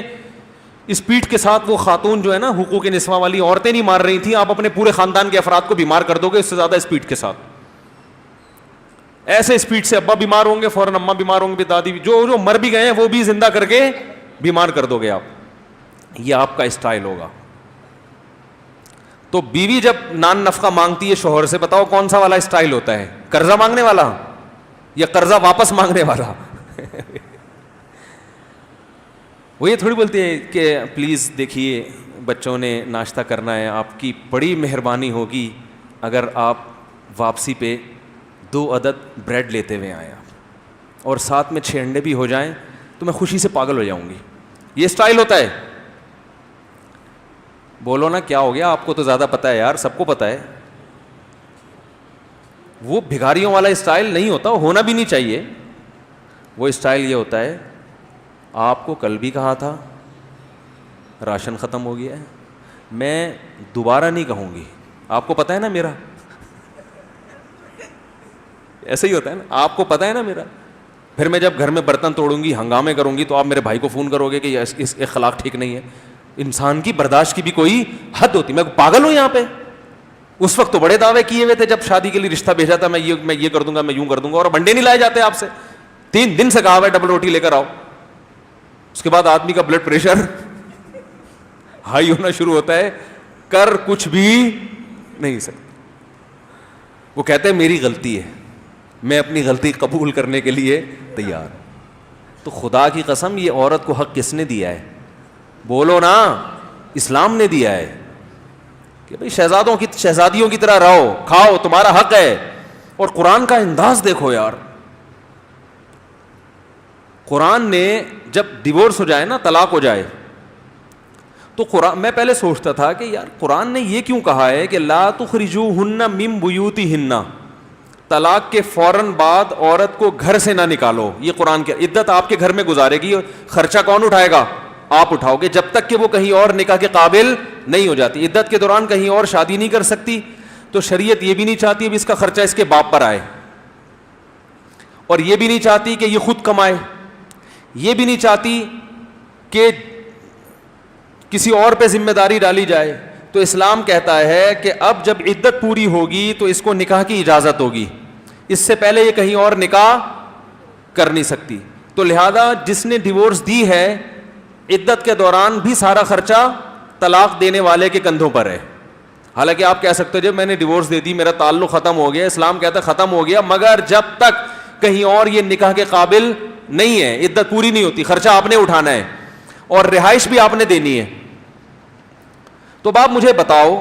اسپیڈ کے ساتھ وہ خاتون جو ہے نا حقوق نسواں والی عورتیں نہیں مار رہی تھیں، آپ اپنے پورے خاندان کے افراد کو بیمار کر دو گے اس سے زیادہ اسپیڈ کے ساتھ. ایسے اسپیڈ سے ابا بیمار ہوں گے فوراً اماں بیمار ہوں گے، دادی بھی، جو مر بھی گئے ہیں وہ بھی زندہ کر کے بیمار کر دو گے آپ. یہ آپ کا اسٹائل ہوگا. تو بیوی جب نان نفقہ مانگتی ہے شوہر سے، بتاؤ کون سا والا اسٹائل ہوتا ہے؟ قرضہ مانگنے والا یا قرضہ واپس مانگنے والا؟ وہ یہ تھوڑی بولتی ہے کہ پلیز دیکھیے بچوں نے ناشتہ کرنا ہے، آپ کی بڑی مہربانی ہوگی اگر آپ واپسی پہ 2 عدد بریڈ لیتے ہوئے آئیں آپ، اور ساتھ میں 6 انڈے بھی ہو جائیں تو میں خوشی سے پاگل ہو جاؤں گی. یہ اسٹائل ہوتا ہے. بولو نا کیا ہو گیا؟ آپ کو تو زیادہ پتہ ہے یار، سب کو پتہ ہے. وہ بھکاریوں والا اسٹائل نہیں ہوتا, ہونا بھی نہیں چاہیے. وہ اسٹائل یہ ہوتا ہے, آپ کو کل بھی کہا تھا راشن ختم ہو گیا ہے, میں دوبارہ نہیں کہوں گی, آپ کو پتہ ہے نا میرا, ایسا ہی ہوتا ہے نا, آپ کو پتہ ہے نا میرا. پھر میں جب گھر میں برتن توڑوں گی, ہنگامے کروں گی, تو آپ میرے بھائی کو فون کرو گے کہ اس اخلاق ٹھیک نہیں ہے. انسان کی برداشت کی بھی کوئی حد ہوتی. میں پاگل ہوں یہاں پہ؟ اس وقت تو بڑے دعوے کیے ہوئے تھے جب شادی کے لیے رشتہ بھیجا تھا, میں یہ کر دوں گا, میں یوں کر دوں گا, اور بنڈے نہیں لائے جاتے آپ سے. 3 دن سے کہا ہوا ہے ڈبل روٹی لے کر آؤ. اس کے بعد آدمی کا بلڈ پریشر ہائی ہونا شروع ہوتا ہے, کر کچھ بھی نہیں سکتا. وہ کہتے ہیں میری غلطی ہے, میں اپنی غلطی قبول کرنے کے لیے تیار. تو خدا کی قسم, یہ عورت کو حق کس نے دیا ہے؟ بولو نا, اسلام نے دیا ہے کہ بھئی شہزادیوں کی طرح رہو, کھاؤ, تمہارا حق ہے. اور قرآن کا انداز دیکھو یار, قرآن نے جب ڈیورس ہو جائے نا, طلاق ہو جائے, تو قرآن, میں پہلے سوچتا تھا کہ یار قرآن نے یہ کیوں کہا ہے کہ لا تخرجوہن من بیوتہن, طلاق کے فوراً بعد عورت کو گھر سے نہ نکالو. یہ قرآن کی عدت آپ کے گھر میں گزارے گی, خرچہ کون اٹھائے گا؟ آپ اٹھاؤ گے, جب تک کہ وہ کہیں اور نکاح کے قابل نہیں ہو جاتی. عدت کے دوران کہیں اور شادی نہیں کر سکتی. تو شریعت یہ بھی نہیں چاہتی اب اس کا خرچہ اس کے باپ پر آئے, اور یہ بھی نہیں چاہتی کہ یہ خود کمائے, یہ بھی نہیں چاہتی کہ کسی اور پہ ذمہ داری ڈالی جائے. تو اسلام کہتا ہے کہ اب جب عدت پوری ہوگی تو اس کو نکاح کی اجازت ہوگی, اس سے پہلے یہ کہیں اور نکاح کر نہیں سکتی. تو لہذا جس نے ڈیورس دی ہے, عدت کے دوران بھی سارا خرچہ طلاق دینے والے کے کندھوں پر ہے. حالانکہ آپ کہہ سکتے ہو جب میں نے ڈیورس دے دی میرا تعلق ختم ہو گیا, اسلام کہتا ہے ختم ہو گیا, مگر جب تک کہیں اور یہ نکاح کے قابل نہیں ہے, عدت پوری نہیں ہوتی, خرچہ آپ نے اٹھانا ہے اور رہائش بھی آپ نے دینی ہے. تو باپ مجھے بتاؤ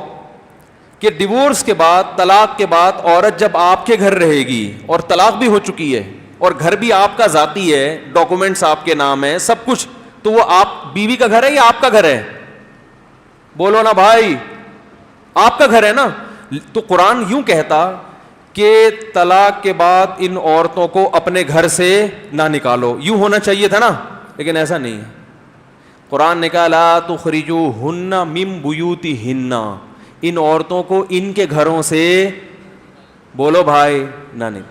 کہ ڈیورس کے بعد, طلاق کے بعد عورت جب آپ کے گھر رہے گی, اور طلاق بھی ہو چکی ہے اور گھر بھی آپ کا ذاتی ہے, ڈاکومنٹس آپ کے نام ہے, سب کچھ, تو وہ آپ بیوی کا گھر ہے یا آپ کا گھر ہے؟ بولو نا بھائی, آپ کا گھر ہے نا. تو قرآن یوں کہتا کہ طلاق کے بعد ان عورتوں کو اپنے گھر سے نہ نکالو, یوں ہونا چاہیے تھا نا, لیکن ایسا نہیں ہے. قرآن نے کہا لا تخرجوہن من بیوتہن, ان عورتوں کو ان کے گھروں سے, بولو بھائی, نہ نہیں.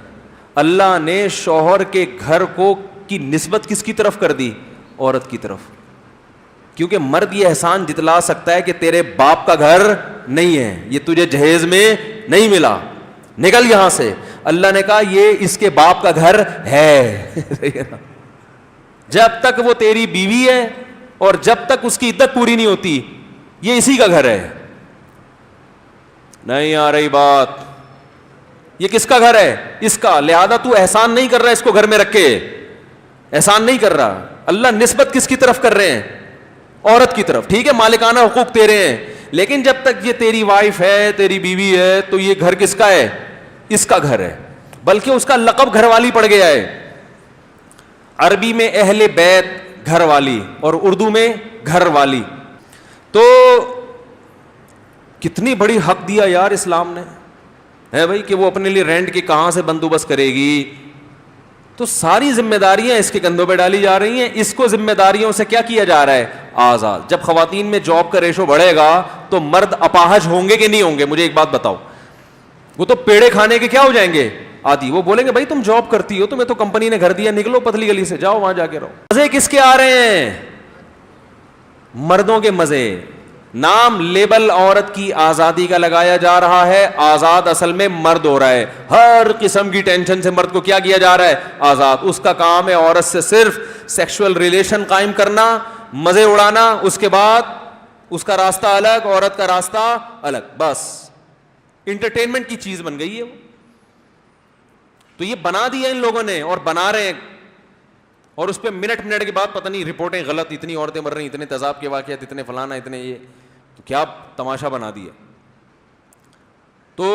اللہ نے شوہر کے گھر کو کی نسبت کس کی طرف کر دی؟ عورت کی طرف, کیونکہ مرد یہ احسان جتلا سکتا ہے کہ تیرے باپ کا گھر نہیں ہے, یہ تجھے جہیز میں نہیں ملا, نکل یہاں سے. اللہ نے کہا یہ اس کے باپ کا گھر ہے. جب تک وہ تیری بیوی ہے اور جب تک اس کی عدت پوری نہیں ہوتی, یہ اسی کا گھر ہے. نہیں آ رہی بات؟ یہ کس کا گھر ہے؟ اس کا. لہذا تو احسان نہیں کر رہا اس کو گھر میں رکھ کے, احسان نہیں کر رہا. اللہ نسبت کس کی طرف کر رہے ہیں؟ عورت کی طرف. ٹھیک ہے, مالکانہ حقوق تیرے ہیں, لیکن جب تک یہ تیری وائف ہے, تیری بیوی ہے, تو یہ گھر کس کا ہے؟ اس کا گھر ہے. بلکہ اس کا لقب گھر والی پڑ گیا ہے. عربی میں اہل بیت گھر والی, اور اردو میں گھر والی. تو کتنی بڑی حق دیا یار اسلام نے, ہے بھائی, کہ وہ اپنے لیے رینٹ کی کہاں سے بندوبست کرے گی. تو ساری ذمہ داریاں اس کے کندھوں پہ ڈالی جا رہی ہیں. اس کو ذمہ داریوں سے کیا کیا جا رہا ہے؟ آزاد. جب خواتین میں جاب کا ریشو بڑھے گا تو مرد اپاہج ہوں گے کہ نہیں ہوں گے؟ مجھے ایک بات بتاؤ. وہ تو پیڑے کھانے کے کیا ہو جائیں گے؟ آدھی. وہ بولیں گے بھائی تم جاب کرتی ہو, تمہیں تو کمپنی نے گھر دیا, نکلو پتلی گلی سے, جاؤ وہاں جا کے رہو. مزے کس کے آ رہے ہیں؟ مردوں کے مزے. نام لیبل عورت کی آزادی کا لگایا جا رہا ہے, آزاد اصل میں مرد ہو رہا ہے. ہر قسم کی ٹینشن سے مرد کو کیا کیا جا رہا ہے؟ آزاد. اس کا کام ہے عورت سے صرف سیکشول ریلیشن قائم کرنا, مزے اڑانا, اس کے بعد اس کا راستہ الگ, عورت کا راستہ الگ, بس. انٹرٹینمنٹ کی چیز بن گئی ہے وہ. تو یہ بنا دیا ان لوگوں نے, اور بنا رہے ہیں, اور اس پہ منٹ کے بعد پتہ نہیں رپورٹیں غلط, اتنی عورتیں مر رہی, اتنے تیزاب کے واقعات, اتنے فلانا, اتنے یہ, تو کیا تماشا بنا دیا. تو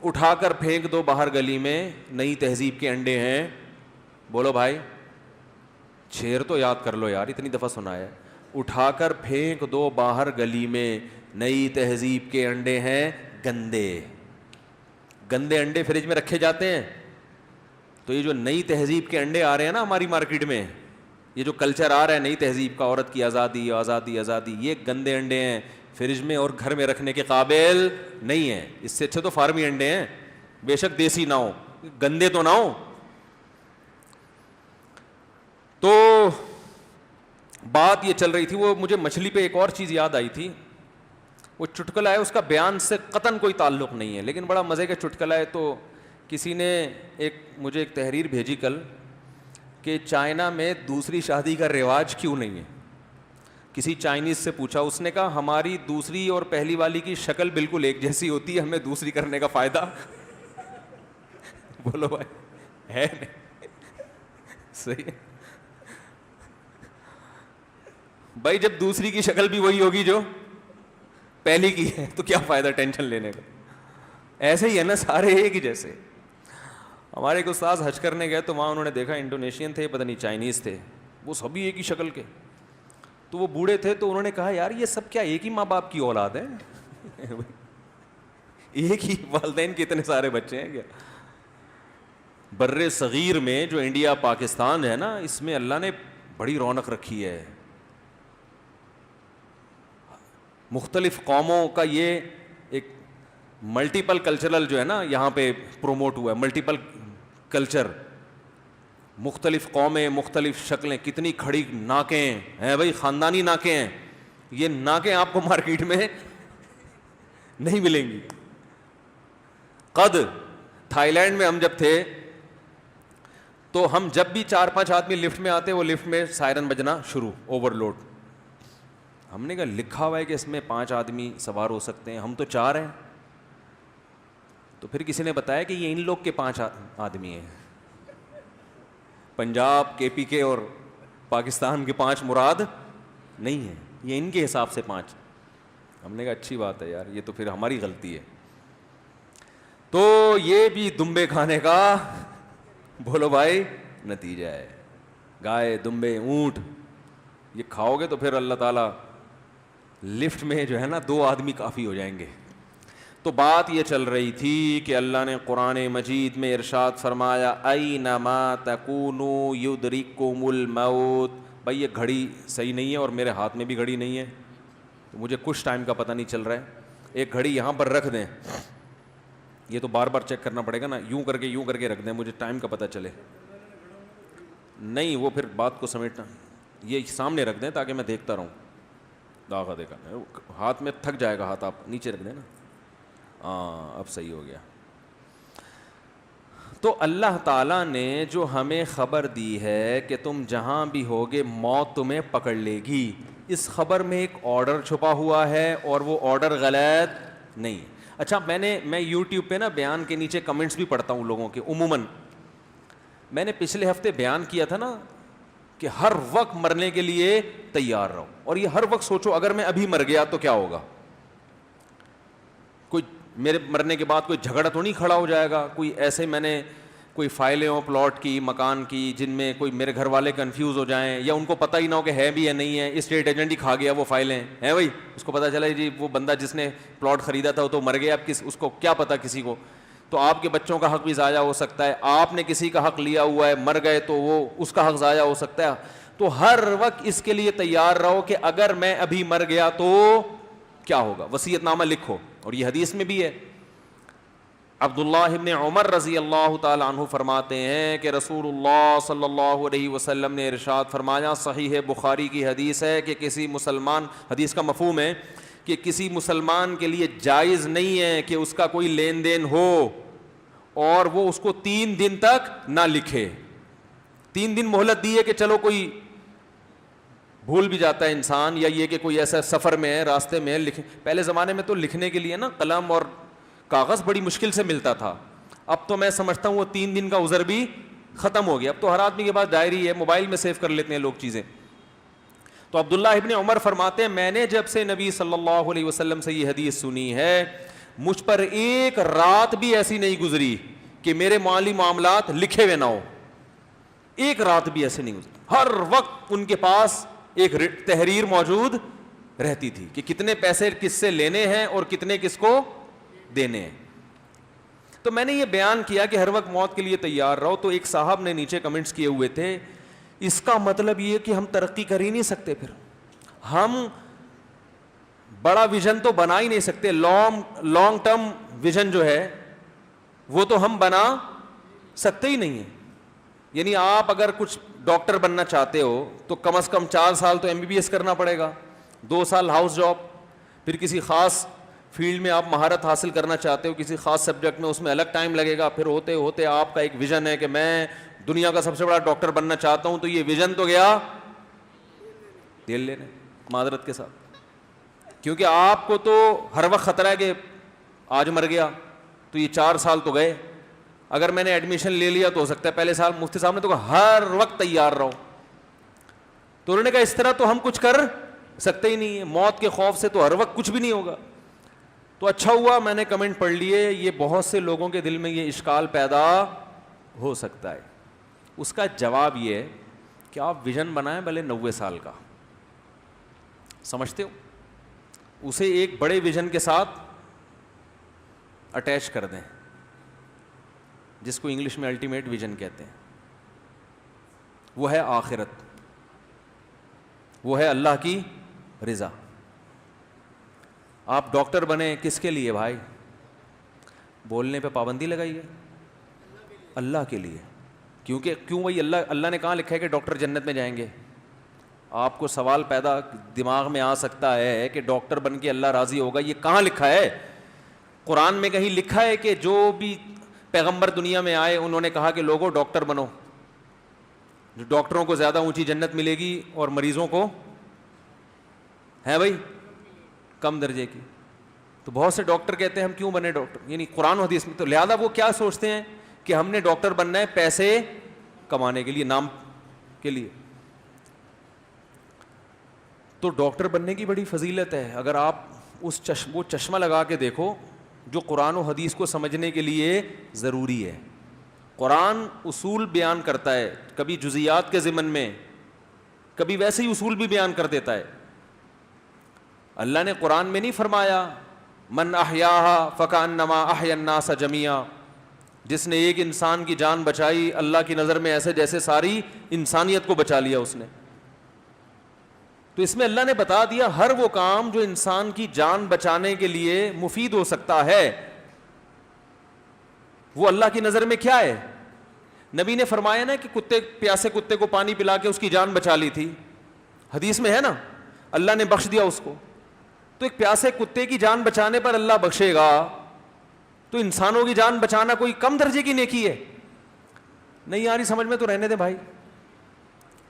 اٹھا کر پھینک دو باہر گلی میں, نئی تہذیب کے انڈے ہیں. بولو بھائی, شعر تو یاد کر لو یار, اتنی دفعہ سنا ہے. اٹھا کر پھینک دو باہر گلی میں, نئی تہذیب کے انڈے ہیں گندے. گندے انڈے فریج میں رکھے جاتے ہیں. تو یہ جو نئی تہذیب کے انڈے آ رہے ہیں نا ہماری مارکیٹ میں, یہ جو کلچر آ رہا ہے نئی تہذیب کا, عورت کی آزادی آزادی آزادی, یہ گندے انڈے ہیں, فریج میں اور گھر میں رکھنے کے قابل نہیں ہیں. اس سے اچھے تو فارمی انڈے ہیں, بے شک دیسی نہ ہو, گندے تو نہ ہو. تو بات یہ چل رہی تھی, وہ مجھے مچھلی پہ ایک اور چیز یاد آئی تھی. وہ چٹکلا ہے, اس کا بیان سے قطعاً کوئی تعلق نہیں ہے, لیکن بڑا مزے کا چٹکلا ہے. تو کسی نے مجھے ایک تحریر بھیجی کل کہ چائنا میں دوسری شادی کا رواج کیوں نہیں ہے. کسی چائنیز سے پوچھا, اس نے کہا ہماری دوسری اور پہلی والی کی شکل بالکل ایک جیسی ہوتی ہے, ہمیں دوسری کرنے کا فائدہ. بولو بھائی, ہے نہیں صحیح ہے بھائی, جب دوسری کی شکل بھی وہی ہوگی جو پہلی کی ہے تو کیا فائدہ ٹینشن لینے کا. ایسے ہی ہے نا, سارے ایک ہی جیسے. ہمارے ایک استاذ حج کرنے گئے تو وہاں انہوں نے دیکھا انڈونیشین تھے, پتہ نہیں چائنیز تھے, وہ سبھی ایک ہی شکل کے. تو وہ بوڑھے تھے تو انہوں نے کہا یار یہ سب کیا ایک ہی ماں باپ کی اولاد ہے, ایک ہی والدین کے اتنے سارے بچے ہیں کیا. بر صغیر میں جو انڈیا پاکستان ہے نا, اس میں اللہ نے بڑی رونق رکھی ہے. مختلف قوموں کا یہ ایک ملٹیپل کلچرل جو ہے نا یہاں پہ پروموٹ ہوا ہے, ملٹیپل کلچر, مختلف قومیں, مختلف شکلیں, کتنی کھڑی ناکیں ہیں بھائی, خاندانی ناکیں ہیں. یہ ناکیں آپ کو مارکیٹ میں نہیں ملیں گی. قد تھائی لینڈ میں ہم جب تھے تو ہم جب بھی 4-5 آدمی لفٹ میں آتے, وہ لفٹ میں سائرن بجنا شروع, اوور لوڈ. ہم نے کہا لکھا ہوا ہے کہ اس میں 5 آدمی سوار ہو سکتے ہیں, ہم تو 4 ہیں. تو پھر کسی نے بتایا کہ یہ ان لوگ کے 5 آدمی ہیں, پنجاب کے پی کے اور پاکستان کے 5 مراد نہیں ہیں, یہ ان کے حساب سے 5. ہم نے کہا اچھی بات ہے یار, یہ تو پھر ہماری غلطی ہے. تو یہ بھی دمبے کھانے کا بولو بھائی نتیجہ ہے. گائے, دمبے, اونٹ یہ کھاؤ گے تو پھر اللہ تعالیٰ لفٹ میں جو ہے نا 2 آدمی کافی ہو جائیں گے. تو بات یہ چل رہی تھی کہ اللہ نے قرآن مجید میں ارشاد فرمایا اینما تکونوا یدرککم الموت. بھائی یہ گھڑی صحیح نہیں ہے اور میرے ہاتھ میں بھی گھڑی نہیں ہے, تو مجھے کچھ ٹائم کا پتہ نہیں چل رہا ہے. ایک گھڑی یہاں پر رکھ دیں, یہ تو بار بار چیک کرنا پڑے گا نا, یوں کر کے رکھ دیں, مجھے ٹائم کا پتہ چلے. نہیں وہ پھر بات کو سمیٹنا, یہ سامنے رکھ دیں تاکہ میں دیکھتا رہوں. داغا دیکھا ہاتھ میں تھک جائے گا, ہاتھ آپ نیچے رکھ دیں نا. ہاں اب صحیح ہو گیا. تو اللہ تعالیٰ نے جو ہمیں خبر دی ہے کہ تم جہاں بھی ہوگے موت تمہیں پکڑ لے گی, اس خبر میں ایک آرڈر چھپا ہوا ہے اور وہ آرڈر غلط نہیں. اچھا میں یوٹیوب پہ نا بیان کے نیچے کمنٹس بھی پڑھتا ہوں لوگوں کے. عموماً میں نے پچھلے ہفتے بیان کیا تھا نا کہ ہر وقت مرنے کے لیے تیار رہو, اور یہ ہر وقت سوچو اگر میں ابھی مر گیا تو کیا ہوگا. کوئی میرے مرنے کے بعد کوئی جھگڑا تو نہیں کھڑا ہو جائے گا, کوئی ایسے میں نے کوئی فائلیں ہوں پلاٹ کی, مکان کی, جن میں کوئی میرے گھر والے کنفیوز ہو جائیں, یا ان کو پتہ ہی نہ ہو کہ ہے بھی یا نہیں ہے, اسٹیٹ ایجنٹ ہی کھا گیا وہ فائلیں ہیں بھائی, اس کو پتہ چلا جی وہ بندہ جس نے پلاٹ خریدا تھا وہ تو مر گیا, اب اس کو کیا پتہ کسی کو. تو آپ کے بچوں کا حق بھی ضائع ہو سکتا ہے, آپ نے کسی کا حق لیا ہوا ہے, مر گئے تو وہ اس کا حق ضائع ہو سکتا ہے. تو ہر وقت اس کے لیے تیار رہو کہ اگر میں ابھی مر گیا تو کیا ہوگا. وصیت نامہ لکھو, اور یہ حدیث میں بھی ہے. عبداللہ ابن عمر رضی اللہ تعالی عنہ فرماتے ہیں کہ رسول اللہ صلی اللہ علیہ وسلم نے ارشاد فرمایا, صحیح بخاری کی حدیث ہے, کہ کسی مسلمان, حدیث کا مفہوم ہے کہ کسی مسلمان کے لیے جائز نہیں ہے کہ اس کا کوئی لین دین ہو اور وہ اس کو 3 دن تک نہ لکھے. 3 دن مہلت دی ہے کہ چلو کوئی بھول بھی جاتا ہے انسان, یا یہ کہ کوئی ایسا سفر میں ہے, راستے میں لکھے. پہلے زمانے میں تو لکھنے کے لیے نا قلم اور کاغذ بڑی مشکل سے ملتا تھا. اب تو میں سمجھتا ہوں وہ 3 دن کا عذر بھی ختم ہو گیا. اب تو ہر آدمی کے پاس ڈائری ہے, موبائل میں سیو کر لیتے ہیں لوگ چیزیں. تو عبداللہ ابن عمر فرماتے ہیں میں نے جب سے نبی صلی اللہ علیہ وسلم سے یہ حدیث سنی ہے, مجھ پر ایک رات بھی ایسی نہیں گزری کہ میرے مالی معاملات لکھے ہوئے نہ ہو. ایک رات بھی ایسے نہیں گزری. ہر وقت ان کے پاس ایک تحریر موجود رہتی تھی کہ کتنے پیسے کس سے لینے ہیں اور کتنے کس کو دینے ہیں. تو میں نے یہ بیان کیا کہ ہر وقت موت کے لیے تیار رہو. تو ایک صاحب نے نیچے کمنٹس کیے ہوئے تھے, اس کا مطلب یہ کہ ہم ترقی کر ہی نہیں سکتے, پھر ہم بڑا ویژن تو بنا ہی نہیں سکتے, لانگ ٹرم ویژن جو ہے وہ تو ہم بنا سکتے ہی نہیں ہیں. یعنی آپ اگر کچھ ڈاکٹر بننا چاہتے ہو تو کم از کم 4 سال تو MBBS کرنا پڑے گا, 2 سال ہاؤس جاب, پھر کسی خاص فیلڈ میں آپ مہارت حاصل کرنا چاہتے ہو کسی خاص سبجیکٹ میں, اس میں الگ ٹائم لگے گا, پھر ہوتے ہوتے آپ کا ایک ویژن ہے کہ میں دنیا کا سب سے بڑا ڈاکٹر بننا چاہتا ہوں, تو یہ ویژن تو گیا تیل لینے, معذرت کے ساتھ, کیونکہ آپ کو تو ہر وقت خطرہ ہے کہ آج مر گیا, تو یہ 4 سال تو گئے. اگر میں نے ایڈمیشن لے لیا تو ہو سکتا ہے پہلے سال مفتی صاحب نے تو کہا ہر وقت تیار رہو, تو انہوں نے کہا اس طرح تو ہم کچھ کر سکتے ہی نہیں ہے, موت کے خوف سے تو ہر وقت کچھ بھی نہیں ہوگا. تو اچھا ہوا میں نے کمنٹ پڑھ لیے, یہ بہت سے لوگوں کے دل میں یہ اشکال پیدا ہو سکتا ہے. اس کا جواب یہ ہے کہ آپ ویژن بنائیں بھلے 90 سال کا, سمجھتے ہو, اسے ایک بڑے ویژن کے ساتھ اٹیچ کر دیں جس کو انگلش میں الٹیمیٹ ویژن کہتے ہیں. وہ ہے آخرت, وہ ہے اللہ کی رضا. آپ ڈاکٹر بنے کس کے لیے بھائی؟ بولنے پہ پابندی لگائیے, اللہ کے لیے. کیوں بھائی اللہ نے کہاں لکھا ہے کہ ڈاکٹر جنت میں جائیں گے؟ آپ کو سوال پیدا دماغ میں آ سکتا ہے کہ ڈاکٹر بن کے اللہ راضی ہوگا, یہ کہاں لکھا ہے؟ قرآن میں کہیں لکھا ہے کہ جو بھی پیغمبر دنیا میں آئے انہوں نے کہا کہ لوگوں ڈاکٹر بنو, جو ڈاکٹروں کو زیادہ اونچی جنت ملے گی اور مریضوں کو ہے بھائی کم درجے کی. تو بہت سے ڈاکٹر کہتے ہیں ہم کیوں بنے ڈاکٹر, یعنی قرآن و حدیث میں, تو لہذا وہ کیا سوچتے ہیں کہ ہم نے ڈاکٹر بننا ہے پیسے کمانے کے لیے, نام کے لیے. تو ڈاکٹر بننے کی بڑی فضیلت ہے. اگر آپ وہ چشمہ لگا کے دیکھو جو قرآن و حدیث کو سمجھنے کے لیے ضروری ہے. قرآن اصول بیان کرتا ہے, کبھی جزیات کے ضمن میں, کبھی ویسے ہی اصول بھی بیان کر دیتا ہے. اللہ نے قرآن میں نہیں فرمایا من احیاہا فکانما احیا الناس جمیعا, جس نے ایک انسان کی جان بچائی اللہ کی نظر میں ایسے جیسے ساری انسانیت کو بچا لیا اس نے. تو اس میں اللہ نے بتا دیا ہر وہ کام جو انسان کی جان بچانے کے لیے مفید ہو سکتا ہے وہ اللہ کی نظر میں کیا ہے. نبی نے فرمایا نا کہ پیاسے کتے کو پانی پلا کے اس کی جان بچا لی تھی, حدیث میں ہے نا, اللہ نے بخش دیا اس کو. تو ایک پیاسے کتے کی جان بچانے پر اللہ بخشے گا, تو انسانوں کی جان بچانا کوئی کم درجے کی نیکی ہے؟ نہیں آ رہی سمجھ میں تو رہنے دیں بھائی.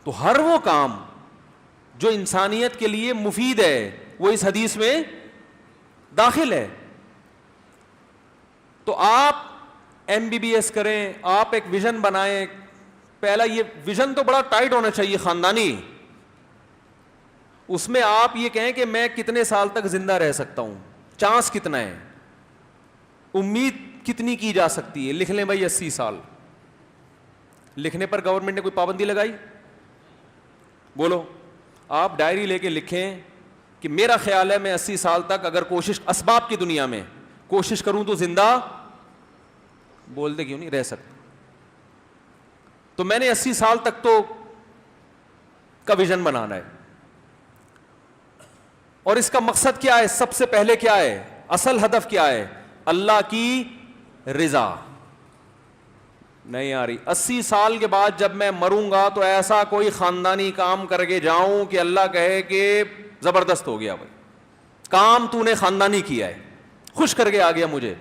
تو ہر وہ کام جو انسانیت کے لیے مفید ہے وہ اس حدیث میں داخل ہے. تو آپ MBBS کریں, آپ ایک ویژن بنائیں. پہلا یہ ویژن تو بڑا ٹائٹ ہونا چاہیے, خاندانی. اس میں آپ یہ کہیں کہ میں کتنے سال تک زندہ رہ سکتا ہوں, چانس کتنا ہے, امید کتنی کی جا سکتی ہے. لکھ لیں بھائی 80 سال. لکھنے پر گورنمنٹ نے کوئی پابندی لگائی؟ بولو. آپ ڈائری لے کے لکھیں کہ میرا خیال ہے میں 80 سال تک اگر کوشش اسباب کی دنیا میں کوشش کروں تو زندہ, بولتے کیوں نہیں, رہ سکتا. تو میں نے 80 سال تک تو کا ویژن بنانا ہے. اور اس کا مقصد کیا ہے؟ سب سے پہلے کیا ہے, اصل ہدف کیا ہے؟ اللہ کی رضا. نہیں آ رہی. 80 سال کے بعد جب میں مروں گا تو ایسا کوئی خاندانی کام کر کے جاؤں کہ اللہ کہے کہ زبردست ہو گیا بھائی, کام تو نے خاندانی کیا ہے, خوش کر کے آ گیا مجھے.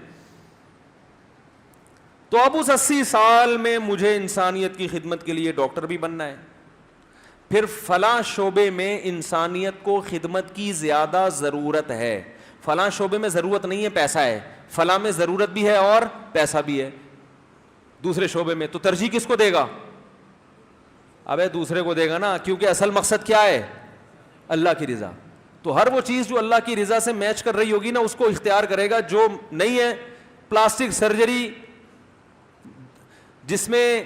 تو اب اس 80 سال میں مجھے انسانیت کی خدمت کے لیے ڈاکٹر بھی بننا ہے. پھر فلاں شعبے میں انسانیت کو خدمت کی زیادہ ضرورت ہے. فلاں شعبے میں ضرورت نہیں ہے, پیسہ ہے. فلاں میں ضرورت بھی ہے اور پیسہ بھی ہے. دوسرے شعبے میں تو ترجیح کس کو دے گا؟ ابے دوسرے کو دے گا نا, کیونکہ اصل مقصد کیا ہے؟ اللہ کی رضا. تو ہر وہ چیز جو اللہ کی رضا سے میچ کر رہی ہوگی نا اس کو اختیار کرے گا. جو نہیں ہے, پلاسٹک سرجری, جس میں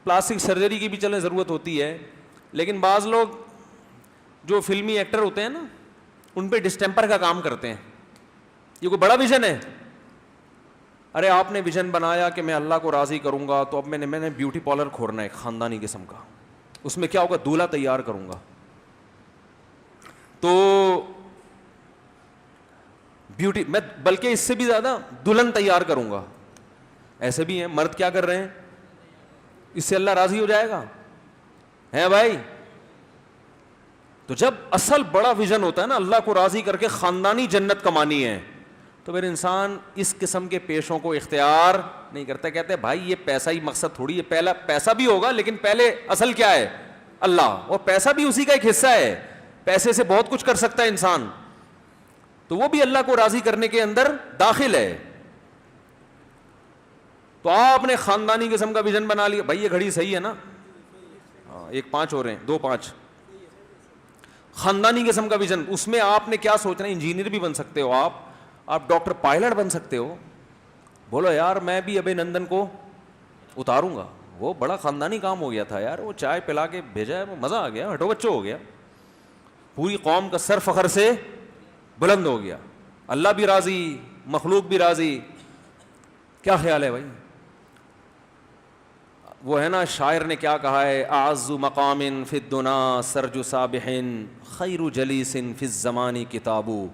پلاسٹک سرجری کی بھی چلیں ضرورت ہوتی ہے, لیکن بعض لوگ جو فلمی ایکٹر ہوتے ہیں نا ان پہ ڈسٹیمپر کا کام کرتے ہیں. یہ کوئی بڑا ویژن ہے؟ ارے آپ نے ویژن بنایا کہ میں اللہ کو راضی کروں گا، تو اب میں نے بیوٹی پارلر کھولنا ہے خاندانی قسم کا، اس میں کیا ہوگا، دولہا تیار کروں گا، تو بیوٹی میں بلکہ اس سے بھی زیادہ دلہن تیار کروں گا. ایسے بھی ہیں مرد کیا کر رہے ہیں، اس سے اللہ راضی ہو جائے گا ہے بھائی. تو جب اصل بڑا ویژن ہوتا ہے نا اللہ کو راضی کر کے خاندانی جنت کمانی ہے، تو پھر انسان اس قسم کے پیشوں کو اختیار نہیں کرتا. کہتے ہیں بھائی یہ پیسہ ہی مقصد تھوڑی ہے، پہلا پیسہ بھی ہوگا لیکن پہلے اصل کیا ہے، اللہ، اور پیسہ بھی اسی کا ایک حصہ ہے، پیسے سے بہت کچھ کر سکتا ہے انسان، تو وہ بھی اللہ کو راضی کرنے کے اندر داخل ہے. تو آپ نے خاندانی قسم کا ویژن بنا لیا. بھائی یہ گھڑی صحیح ہے نا، ایک 5 ہو رہے ہیں، 2 5. خاندانی قسم کا ویژن، اس میں آپ نے کیا سوچنا ہے، انجینئر بھی بن سکتے ہو آپ ڈاکٹر پائلٹ بن سکتے ہو. بولو یار میں بھی ابھی نندن کو اتاروں گا، وہ بڑا خاندانی کام ہو گیا تھا یار، وہ چائے پلا کے بھیجا ہے، وہ مزہ آ گیا، ہٹو بچوں ہو گیا، پوری قوم کا سر فخر سے بلند ہو گیا، اللہ بھی راضی، مخلوق بھی راضی. کیا خیال ہے بھائی؟ وہ ہے نا شاعر نے کیا کہا ہے، اعز مقام فی الدنا سرج سابح خیر جلیس فی الزمان کتابو.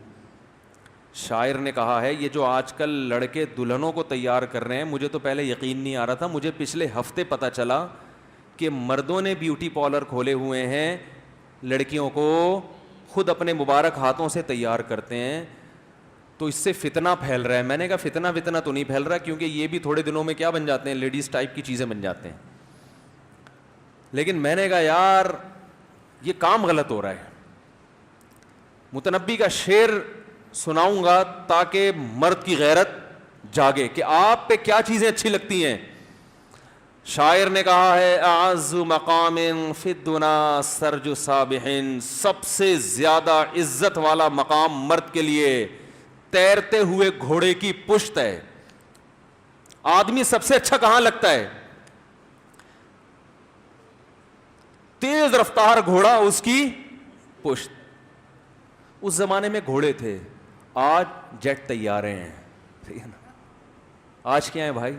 شاعر نے کہا ہے یہ جو آج کل لڑکے دلہنوں کو تیار کر رہے ہیں، مجھے تو پہلے یقین نہیں آ رہا تھا، مجھے پچھلے ہفتے پتہ چلا کہ مردوں نے بیوٹی پارلر کھولے ہوئے ہیں، لڑکیوں کو خود اپنے مبارک ہاتھوں سے تیار کرتے ہیں. تو اس سے فتنہ پھیل رہا ہے. میں نے کہا فتنہ تو نہیں پھیل رہا، کیونکہ یہ بھی تھوڑے دنوں میں کیا بن جاتے ہیں، لیڈیز ٹائپ کی چیزیں بن جاتے ہیں. لیکن میں نے کہا یار یہ کام غلط ہو رہا ہے. متنبی کا شعر سناؤں گا تاکہ مرد کی غیرت جاگے کہ آپ پہ کیا چیزیں اچھی لگتی ہیں. شاعر نے کہا ہے اعز مقام فی الدنا سرج سابح، سب سے زیادہ عزت والا مقام مرد کے لیے تیرتے ہوئے گھوڑے کی پشت ہے. آدمی سب سے اچھا کہاں لگتا ہے؟ تیز رفتار گھوڑا، اس کی پشت. اس زمانے میں گھوڑے تھے، آج جیٹ تیارے ہیں، ٹھیک ہے نا. آج کیا ہے بھائی؟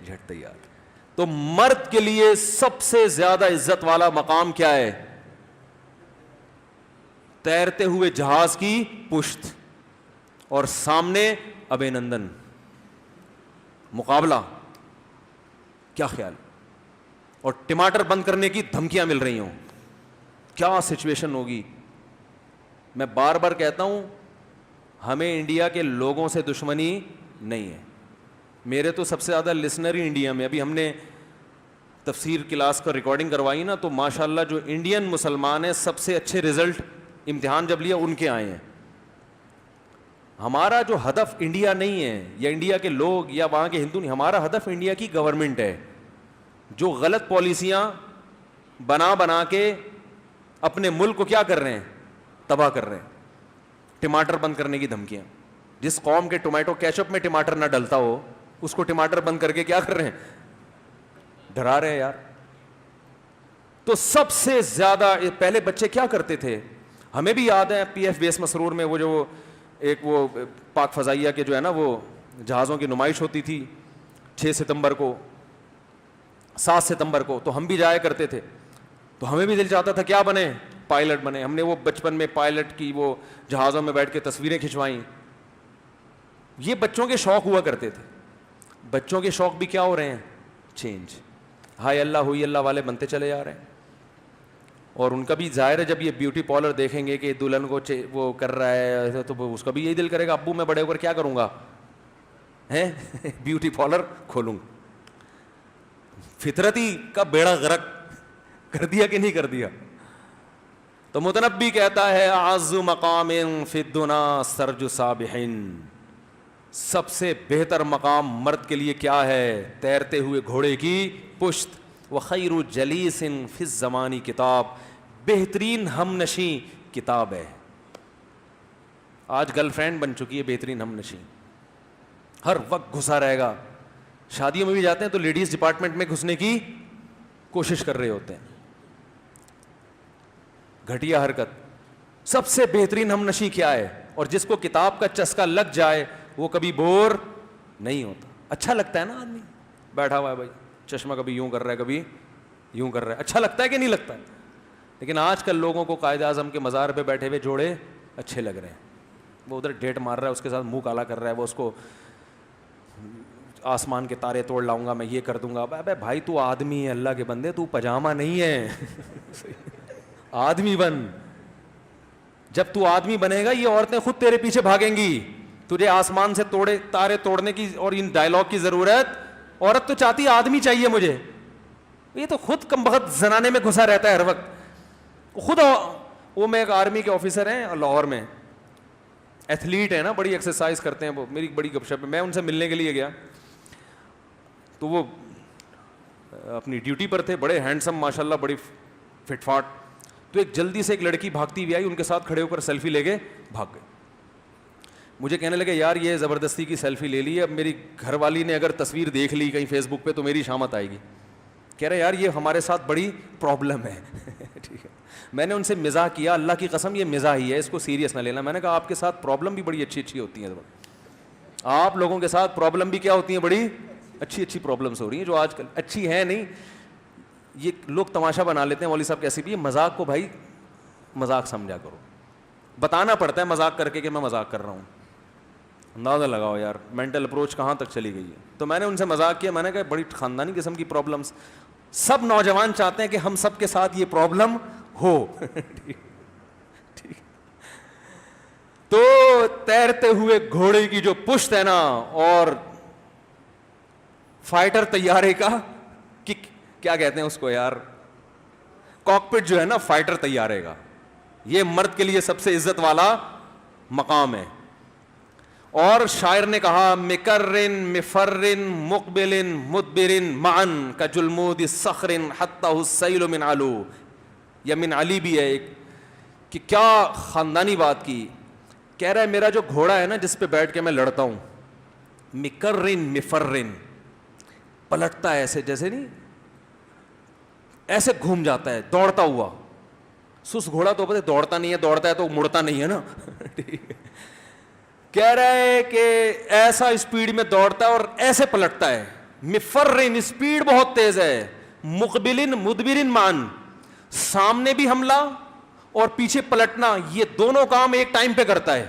جیٹ تیار. تو مرد کے لیے سب سے زیادہ عزت والا مقام کیا ہے؟ تیرتے ہوئے جہاز کی پشت، اور سامنے ابے نندن، مقابلہ. کیا خیال؟ اور ٹماٹر بند کرنے کی دھمکیاں مل رہی ہوں، کیا سچویشن ہوگی. میں بار بار کہتا ہوں ہمیں انڈیا کے لوگوں سے دشمنی نہیں ہے. میرے تو سب سے زیادہ لسنر ہی انڈیا میں، ابھی ہم نے تفسیر کلاس کا ریکارڈنگ کروائی نا، تو ماشاءاللہ جو انڈین مسلمان ہیں سب سے اچھے رزلٹ امتحان جب لیا ان کے آئے ہیں. ہمارا جو ہدف انڈیا نہیں ہے یا انڈیا کے لوگ یا وہاں کے ہندو نہیں، ہمارا ہدف انڈیا کی گورنمنٹ ہے جو غلط پالیسیاں بنا کے اپنے ملک کو کیا کر رہے ہیں، تباہ کر رہے ہیں. ٹماٹر بند کرنے کی دھمکیاں. جس قوم کے ٹومیٹو کیچپ میں ٹماٹر نہ ڈلتا ہو اس کو ٹماٹر بند کر کے کیا کر رہے ہیں، ڈرا رہے ہیں یار. تو سب سے زیادہ پہلے بچے کیا کرتے تھے، ہمیں بھی یاد ہے پی ایف بیس مسرور میں وہ جو ایک وہ پاک فضائیہ کے جو ہے نا وہ جہازوں کی نمائش ہوتی تھی 6 ستمبر کو 7 ستمبر کو، تو ہم بھی جایا کرتے تھے. تو ہمیں بھی دل چاہتا تھا کیا بنے، پائلٹ بنے. ہم نے وہ بچپن میں پائلٹ کی وہ جہازوں میں بیٹھ کے تصویریں کھنچوائیں. یہ بچوں کے شوق ہوا کرتے تھے. بچوں کے شوق بھی کیا ہو رہے ہیں، چینج. ہائے اللہ ہوئی اللہ والے بنتے چلے جا رہے ہیں. اور ان کا بھی ظاہر ہے جب یہ بیوٹی پارلر دیکھیں گے کہ دلہن کو وہ کر رہا ہے تو اس کا بھی یہی دل کرے گا ابو میں بڑے ہو کر کیا کروں گا، ہیں بیوٹی پارلر کھولوں گا. فطرتی کا بیڑا غرق کر دیا کہ نہیں کر دیا. تو متنبی کہتا ہے اعز مقام فی الدنا سرج سابح، سب سے بہتر مقام مرد کے لیے کیا ہے، تیرتے ہوئے گھوڑے کی پشت. وخیر جلیس فی الزمان کتاب، بہترین ہم نشیں کتاب ہے. آج گرل فرینڈ بن چکی ہے بہترین ہم نشیں، ہر وقت گھسا رہے گا. شادیوں میں بھی جاتے ہیں تو لیڈیز ڈپارٹمنٹ میں گھسنے کی کوشش کر رہے ہوتے ہیں. گھٹیا حرکت. سب سے بہترین ہم نشیں کیا ہے، اور جس کو کتاب کا چسکا لگ جائے وہ کبھی بور نہیں ہوتا. اچھا لگتا ہے نا آدمی بیٹھا ہوا ہے بھائی, چشمہ کبھی یوں کر رہا ہے کبھی یوں کر رہا ہے, اچھا لگتا ہے کہ نہیں لگتا ہے؟ لیکن آج کل لوگوں کو قائد اعظم کے مزار پہ بیٹھے ہوئے جوڑے اچھے لگ رہے ہیں. وہ ادھر ڈیٹ مار رہا ہے, اس کے ساتھ منہ کالا کر رہا ہے, وہ اس کو آسمان کے تارے توڑ لاؤں گا, میں یہ کر دوں گا. ابے بھائی تو آدمی ہے, اللہ کے بندے, تو پاجامہ نہیں ہے. آدمی بن. جب تو آدمی بنے گا یہ عورتیں خود تیرے پیچھے بھاگیں گی. تجھے آسمان سے تارے توڑنے کی اور ان ڈائلاگ کی ضرورت, عورت تو چاہتی آدمی چاہیے مجھے. یہ تو خود کم بخت زنانے میں گھسا رہتا ہے ہر وقت خود. وہ میں ایک آرمی کے آفیسر ہیں لاہور میں, ایتھلیٹ ہیں نا, بڑی ایکسرسائز کرتے ہیں وہ, میری بڑی گپ شپ ہے. میں ان سے ملنے کے لیے گیا تو وہ اپنی ڈیوٹی پر تھے, بڑے ہینڈسم ماشاءاللہ, بڑی فٹ فاٹ. تو ایک جلدی سے ایک لڑکی بھاگتی ہوئی آئی, ان کے ساتھ کھڑے ہو کر سیلفی لے کے بھاگ گئے. مجھے کہنے لگے یار یہ زبردستی کی سیلفی لے لی, اب میری گھر والی نے اگر تصویر دیکھ لی کہیں فیس بک پہ تو میری شامت آئے گی. کہہ رہے یار یہ ہمارے ساتھ بڑی پرابلم ہے. ٹھیک ہے, میں نے ان سے مزاح کیا, اللہ کی قسم یہ مزاح ہی ہے, اس کو سیریس نہ لینا. میں نے کہا آپ کے ساتھ پرابلم بھی بڑی اچھی اچھی ہوتی ہیں, آپ لوگوں کے ساتھ پرابلم بھی کیا ہوتی ہیں, بڑی اچھی اچھی پرابلمس ہو رہی ہیں جو آج کل اچھی ہیں نہیں. یہ لوگ تماشا بنا لیتے ہیں, مولوی صاحب کیسے بھی, یہ مذاق کو بھائی مذاق سمجھا کرو. بتانا پڑتا ہے مذاق کر کے کہ میں مذاق کر رہا ہوں. اندازہ لگاؤ یار مینٹل اپروچ کہاں تک چلی گئی ہے. تو میں نے ان سے مذاق کیا, میں نے کہا بڑی خاندانی قسم کی پرابلمس, سب نوجوان چاہتے ہیں کہ ہم سب کے ساتھ یہ پرابلم ہو. ٹھیک. تو تیرتے ہوئے گھوڑے کی جو پشت ہے نا, اور فائٹر طیارے کا کیا کہتے ہیں اس کو یار, کاکپٹ جو ہے نا فائٹر طیارے کا, یہ مرد کے لیے سب سے عزت والا مقام ہے. اور شاعر نے کہا مکرن مفرن مقبلن مدبرن معن کجلمود صخر حتى السیل من علو, یا من علی بھی ہے ایک, کہ کیا خاندانی بات کی. کہہ رہا ہے میرا جو گھوڑا ہے نا جس پہ بیٹھ کے میں لڑتا ہوں, مکرن مفرن, پلٹتا ہے ایسے جیسے نہیں, ایسے گھوم جاتا ہے دوڑتا ہوا. سس گھوڑا تو پتہ دوڑتا نہیں ہے, دوڑتا ہے تو مڑتا نہیں ہے نا. کہہ رہا ہے کہ ایسا اسپیڈ میں دوڑتا ہے اور ایسے پلٹتا ہے. مفرن, اسپیڈ بہت تیز ہے. مقبلن مدبرن مان, سامنے بھی حملہ اور پیچھے پلٹنا, یہ دونوں کام ایک ٹائم پہ کرتا ہے.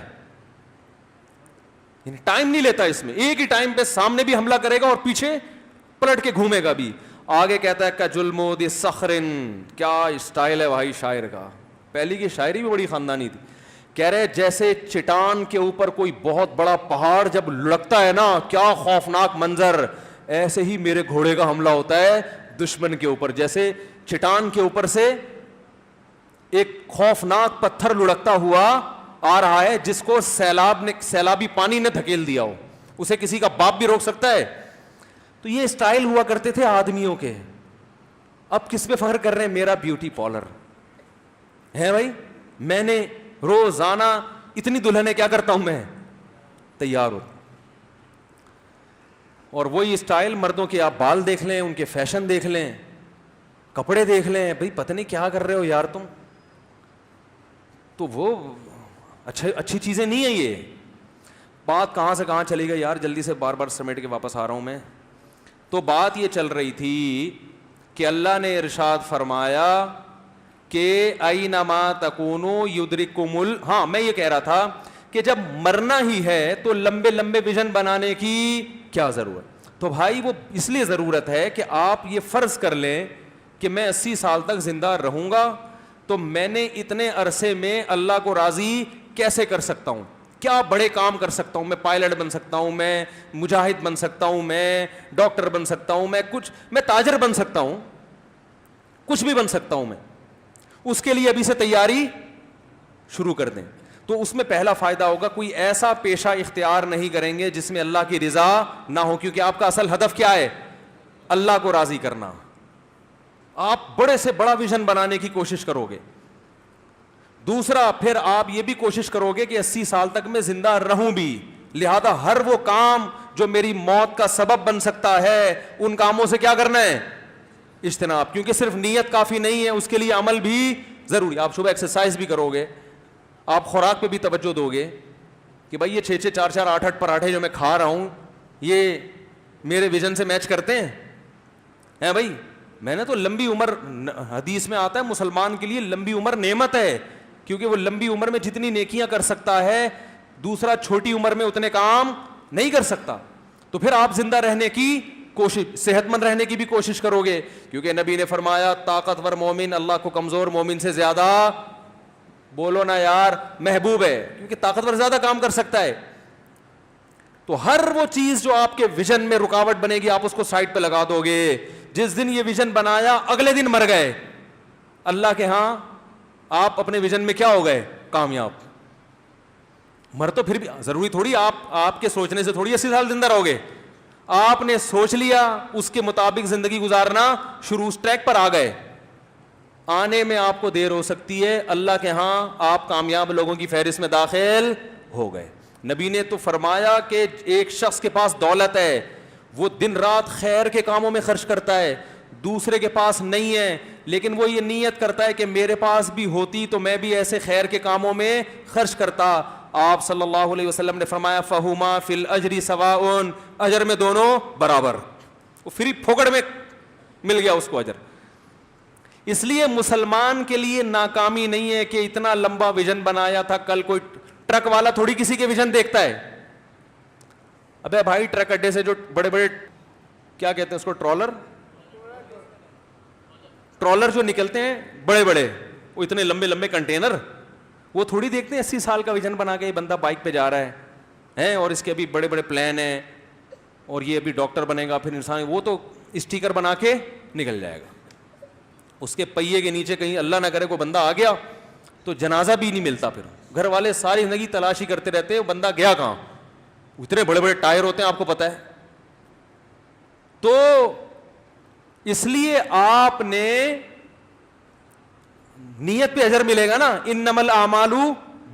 یعنی ٹائم نہیں لیتا اس میں, ایک ہی ٹائم پہ سامنے بھی حملہ کرے گا اور پیچھے پلٹ کے گھومے گا بھی. آگے کہتا ہے کجلمود صخرن, کیا اسٹائل ہے بھائی شاعر کا. پہلی کی شاعری بھی بڑی خاندانی تھی. کہہ رہے جیسے چٹان کے اوپر کوئی بہت بڑا پہاڑ جب لڑکتا ہے نا, کیا خوفناک منظر, ایسے ہی میرے گھوڑے کا حملہ ہوتا ہے دشمن کے اوپر. جیسے چٹان کے اوپر سے ایک خوفناک پتھر لڑکتا ہوا آ رہا ہے جس کو سیلابی پانی نے دھکیل دیا ہو, اسے کسی کا باپ بھی روک سکتا ہے. تو یہ اسٹائل ہوا کرتے تھے آدمیوں کے. اب کس پہ فخر کر رہے ہیں, میرا بیوٹی پارلر ہے بھائی, میں نے روزانہ اتنی دلہنیں کیا کرتا ہوں میں, تیار ہو. اور وہی اسٹائل مردوں کے, آپ بال دیکھ لیں, ان کے فیشن دیکھ لیں, کپڑے دیکھ لیں, بھائی پتہ نہیں کیا کر رہے ہو یار تم. تو وہ اچھی چیزیں نہیں ہیں. یہ بات کہاں سے کہاں چلی گئی یار, جلدی سے بار بار سمیٹ کے واپس آ رہا ہوں میں. تو بات یہ چل رہی تھی کہ اللہ نے ارشاد فرمایا کہ اینما تکونوا یدرککم ہاں میں یہ کہہ رہا تھا کہ جب مرنا ہی ہے تو لمبے لمبے ویژن بنانے کی کیا ضرورت. تو بھائی وہ اس لیے ضرورت ہے کہ آپ یہ فرض کر لیں کہ میں 80 سال تک زندہ رہوں گا, تو میں نے اتنے عرصے میں اللہ کو راضی کیسے کر سکتا ہوں, کیا بڑے کام کر سکتا ہوں. میں پائلٹ بن سکتا ہوں, میں مجاہد بن سکتا ہوں, میں ڈاکٹر بن سکتا ہوں, میں تاجر بن سکتا ہوں, کچھ بھی بن سکتا ہوں میں. اس کے لیے ابھی سے تیاری شروع کر دیں. تو اس میں پہلا فائدہ ہوگا, کوئی ایسا پیشہ اختیار نہیں کریں گے جس میں اللہ کی رضا نہ ہو, کیونکہ آپ کا اصل ہدف کیا ہے, اللہ کو راضی کرنا. آپ بڑے سے بڑا ویژن بنانے کی کوشش کرو گے. دوسرا, پھر آپ یہ بھی کوشش کرو گے کہ 80 سال تک میں زندہ رہوں بھی, لہذا ہر وہ کام جو میری موت کا سبب بن سکتا ہے ان کاموں سے کیا کرنا ہے, اجتناب. کیونکہ صرف نیت کافی نہیں ہے, اس کے لیے عمل بھی ضروری. آپ صبح ایکسرسائز بھی کرو گے, آپ خوراک پہ بھی توجہ دو گے کہ بھائی یہ 6 4 8 8 پراٹھے جو میں کھا رہا ہوں یہ میرے ویژن سے میچ کرتے ہیں بھائی. میں نے تو لمبی عمر, حدیث میں آتا ہے مسلمان کے لیے لمبی عمر نعمت ہے, کیونکہ وہ لمبی عمر میں جتنی نیکیاں کر سکتا ہے دوسرا چھوٹی عمر میں اتنے کام نہیں کر سکتا. تو پھر آپ زندہ رہنے کی کوشش, صحت مند رہنے کی بھی کوشش کرو گے, کیونکہ نبی نے فرمایا طاقتور مومن اللہ کو کمزور مومن سے زیادہ, بولو نا یار, محبوب ہے, کیونکہ طاقتور زیادہ کام کر سکتا ہے. تو ہر وہ چیز جو آپ کے ویژن میں رکاوٹ بنے گی آپ اس کو سائڈ پہ لگا دو گے. جس دن یہ ویژن بنایا اگلے دن مر گئے, اللہ کے ہاں آپ اپنے ویژن میں کیا ہو گئے, کامیاب. مر تو پھر بھی ضروری تھوڑی آپ کے سوچنے سے تھوڑی 80 سال زندہ رہو گے. آپ نے سوچ لیا اس کے مطابق زندگی گزارنا شروع, اس ٹریک پر آ گئے. آنے میں آپ کو دیر ہو سکتی ہے, اللہ کے ہاں آپ کامیاب لوگوں کی فہرست میں داخل ہو گئے. نبی نے تو فرمایا کہ ایک شخص کے پاس دولت ہے, وہ دن رات خیر کے کاموں میں خرچ کرتا ہے, دوسرے کے پاس نہیں ہے لیکن وہ یہ نیت کرتا ہے کہ میرے پاس بھی ہوتی تو میں بھی ایسے خیر کے کاموں میں خرچ کرتا. آپ صلی اللہ علیہ وسلم نے فرمایا فہما فی الاجر سواء, اجر میں دونوں برابر, وہ فری پھوکڑ میں مل گیا اس کو اجر. اس لیے مسلمان کے لیے ناکامی نہیں ہے کہ اتنا لمبا ویژن بنایا تھا, کل کوئی ٹرک والا تھوڑی کسی کے ویژن دیکھتا ہے. ابے بھائی ٹرک اڈے سے جو بڑے بڑے کیا کہتے ہیں اس کو, ٹرالر جو نکلتے ہیں بڑے بڑے, وہ اتنے لمبے لمبے کنٹینر, وہ تھوڑی دیکھتے ہیں 80 سال کا ویژن بنا کے یہ بندہ بائک پہ جا رہا ہے اور اس کے ابھی بڑے بڑے پلان ہیں اور یہ ابھی ڈاکٹر بنے گا پھر انسان, وہ تو اسٹیکر بنا کے نکل جائے گا. اس کے پہیے کے نیچے کہیں اللہ نہ کرے کوئی بندہ آ گیا تو جنازہ بھی نہیں ملتا. پھر گھر والے ساری زندگی تلاشی کرتے رہتے وہ بندہ گیا کہاں, اتنے بڑے بڑے ٹائر ہوتے ہیں آپ کو پتہ ہے. تو اس لیے آپ نے نیت پہ اجر ملے گا نا, انما الاعمال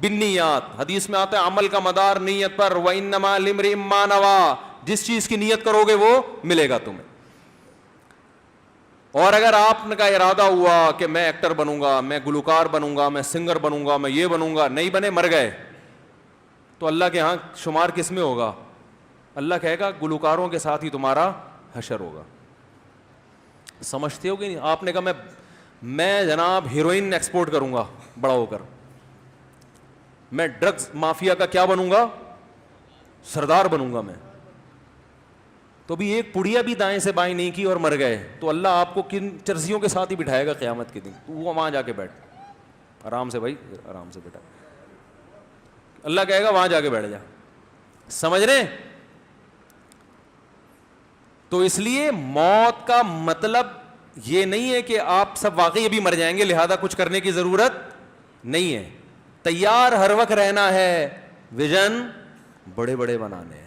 بالنیات, حدیث میں آتا ہے عمل کا مدار نیت پر, وانما لامرئ ما نوى, جس چیز کی نیت کرو گے وہ ملے گا تمہیں. اور اگر آپ کا ارادہ ہوا کہ میں ایکٹر بنوں گا, میں گلوکار بنوں گا, میں سنگر بنوں گا, میں یہ بنوں گا, نہیں بنے مر گئے, تو اللہ کے ہاں شمار کس میں ہوگا؟ اللہ کہے گا گلوکاروں کے ساتھ ہی تمہارا حشر ہوگا. سمجھتے ہو کہ نہیں؟ آپ نے کہا میں جناب ہیروئن ایکسپورٹ کروں گا بڑا ہو کر, میں ڈرگز مافیا کا کیا بنوں گا, سردار بنوں گا میں, تو بھی ایک پڑیا بھی دائیں سے بائیں نہیں کی اور مر گئے, تو اللہ آپ کو کن چرسیوں کے ساتھ ہی بٹھائے گا قیامت کے دن. تو وہ وہاں جا کے بیٹھ, آرام سے بھائی آرام سے بیٹھا, اللہ کہے گا وہاں جا کے بیٹھ جا. سمجھ رہے؟ تو اس لیے موت کا مطلب یہ نہیں ہے کہ آپ سب واقعی ابھی مر جائیں گے لہذا کچھ کرنے کی ضرورت نہیں ہے. تیار ہر وقت رہنا ہے, ویژن بڑے بڑے بنانے ہیں,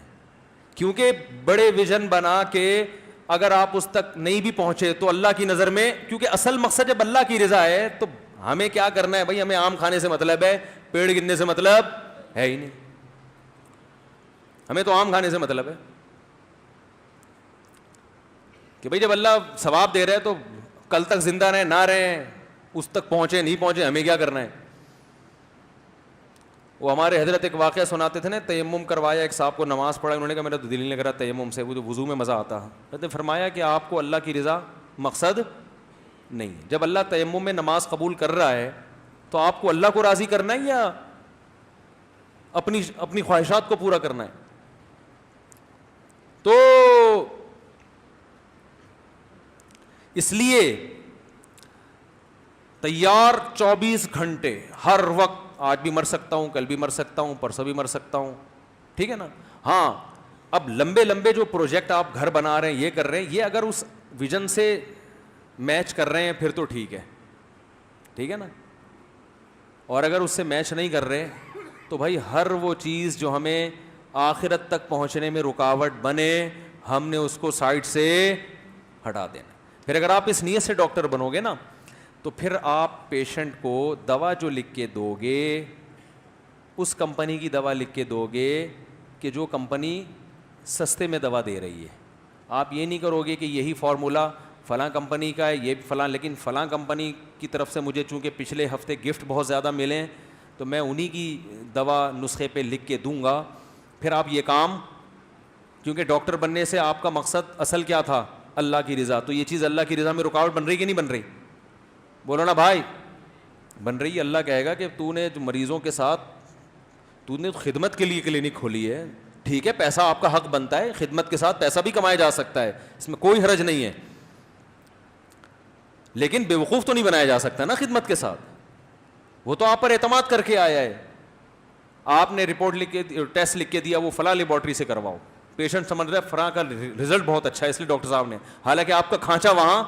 کیونکہ بڑے ویژن بنا کے اگر آپ اس تک نہیں بھی پہنچے تو اللہ کی نظر میں, کیونکہ اصل مقصد جب اللہ کی رضا ہے تو ہمیں کیا کرنا ہے بھائی, ہمیں آم کھانے سے مطلب ہے, پیڑ گرنے سے مطلب ہے ہی نہیں, ہمیں تو آم کھانے سے مطلب ہے کہ بھائی جب اللہ ثواب دے رہے ہے تو کل تک زندہ رہیں نہ رہیں, اس تک پہنچے نہیں پہنچے ہمیں کیا کرنا ہے. وہ ہمارے حضرت ایک واقعہ سناتے تھے نا, تیمم کروایا ایک صاحب کو, نماز پڑھا, انہوں نے کہا میرا تو دل نہیں لگ رہا تیمم سے, وہ جو وضو میں مزہ آتا ہے. حضرت نے فرمایا کہ آپ کو اللہ کی رضا مقصد نہیں, جب اللہ تیمم میں نماز قبول کر رہا ہے تو آپ کو اللہ کو راضی کرنا ہے یا اپنی خواہشات کو پورا کرنا ہے. تو اس لیے تیار 24 گھنٹے ہر وقت, آج بھی مر سکتا ہوں, کل بھی مر سکتا ہوں, پرسوں بھی مر سکتا ہوں, ٹھیک ہے نا. ہاں اب لمبے لمبے جو پروجیکٹ آپ گھر بنا رہے ہیں, یہ کر رہے ہیں, یہ اگر اس ویژن سے میچ کر رہے ہیں پھر تو ٹھیک ہے, ٹھیک ہے نا. اور اگر اس سے میچ نہیں کر رہے تو بھائی ہر وہ چیز جو ہمیں آخرت تک پہنچنے میں رکاوٹ بنے ہم نے اس کو سائڈ سے ہٹا دینا. پھر اگر آپ اس نیت سے ڈاکٹر بنو گے نا تو پھر آپ پیشنٹ کو دوا جو لکھ کے دو گے اس کمپنی کی دوا لکھ کے دو گے کہ جو کمپنی سستے میں دوا دے رہی ہے. آپ یہ نہیں کرو گے کہ یہی فارمولا فلاں کمپنی کا ہے, یہ فلاں, لیکن فلاں کمپنی کی طرف سے مجھے چونکہ پچھلے ہفتے گفٹ بہت زیادہ ملے ہیں تو میں انہی کی دوا نسخے پہ لکھ کے دوں گا. پھر آپ یہ کام کیونکہ ڈاکٹر بننے سے آپ کا مقصد اصل کیا تھا؟ اللہ کی رضا. تو یہ چیز اللہ کی رضا میں رکاوٹ بن رہی کہ نہیں بن رہی؟ بولو نا بھائی, بن رہی ہے. اللہ کہے گا کہ تو نے جو مریضوں کے ساتھ تو نے خدمت کے لیے کلینک کھولی ہے, ٹھیک ہے پیسہ آپ کا حق بنتا ہے, خدمت کے ساتھ پیسہ بھی کمایا جا سکتا ہے, اس میں کوئی حرج نہیں ہے, لیکن بیوقوف تو نہیں بنایا جا سکتا نا خدمت کے ساتھ. وہ تو آپ پر اعتماد کر کے آیا ہے, آپ نے رپورٹ لکھ کے ٹیسٹ لکھ کے دیا وہ فلاں لیبارٹری سے کرواؤ, پیشنٹ سمجھ رہا ہے فلاں کا رزلٹ بہت اچھا ہے اس لیے ڈاکٹر صاحب نے, حالانکہ آپ کا کھانچا وہاں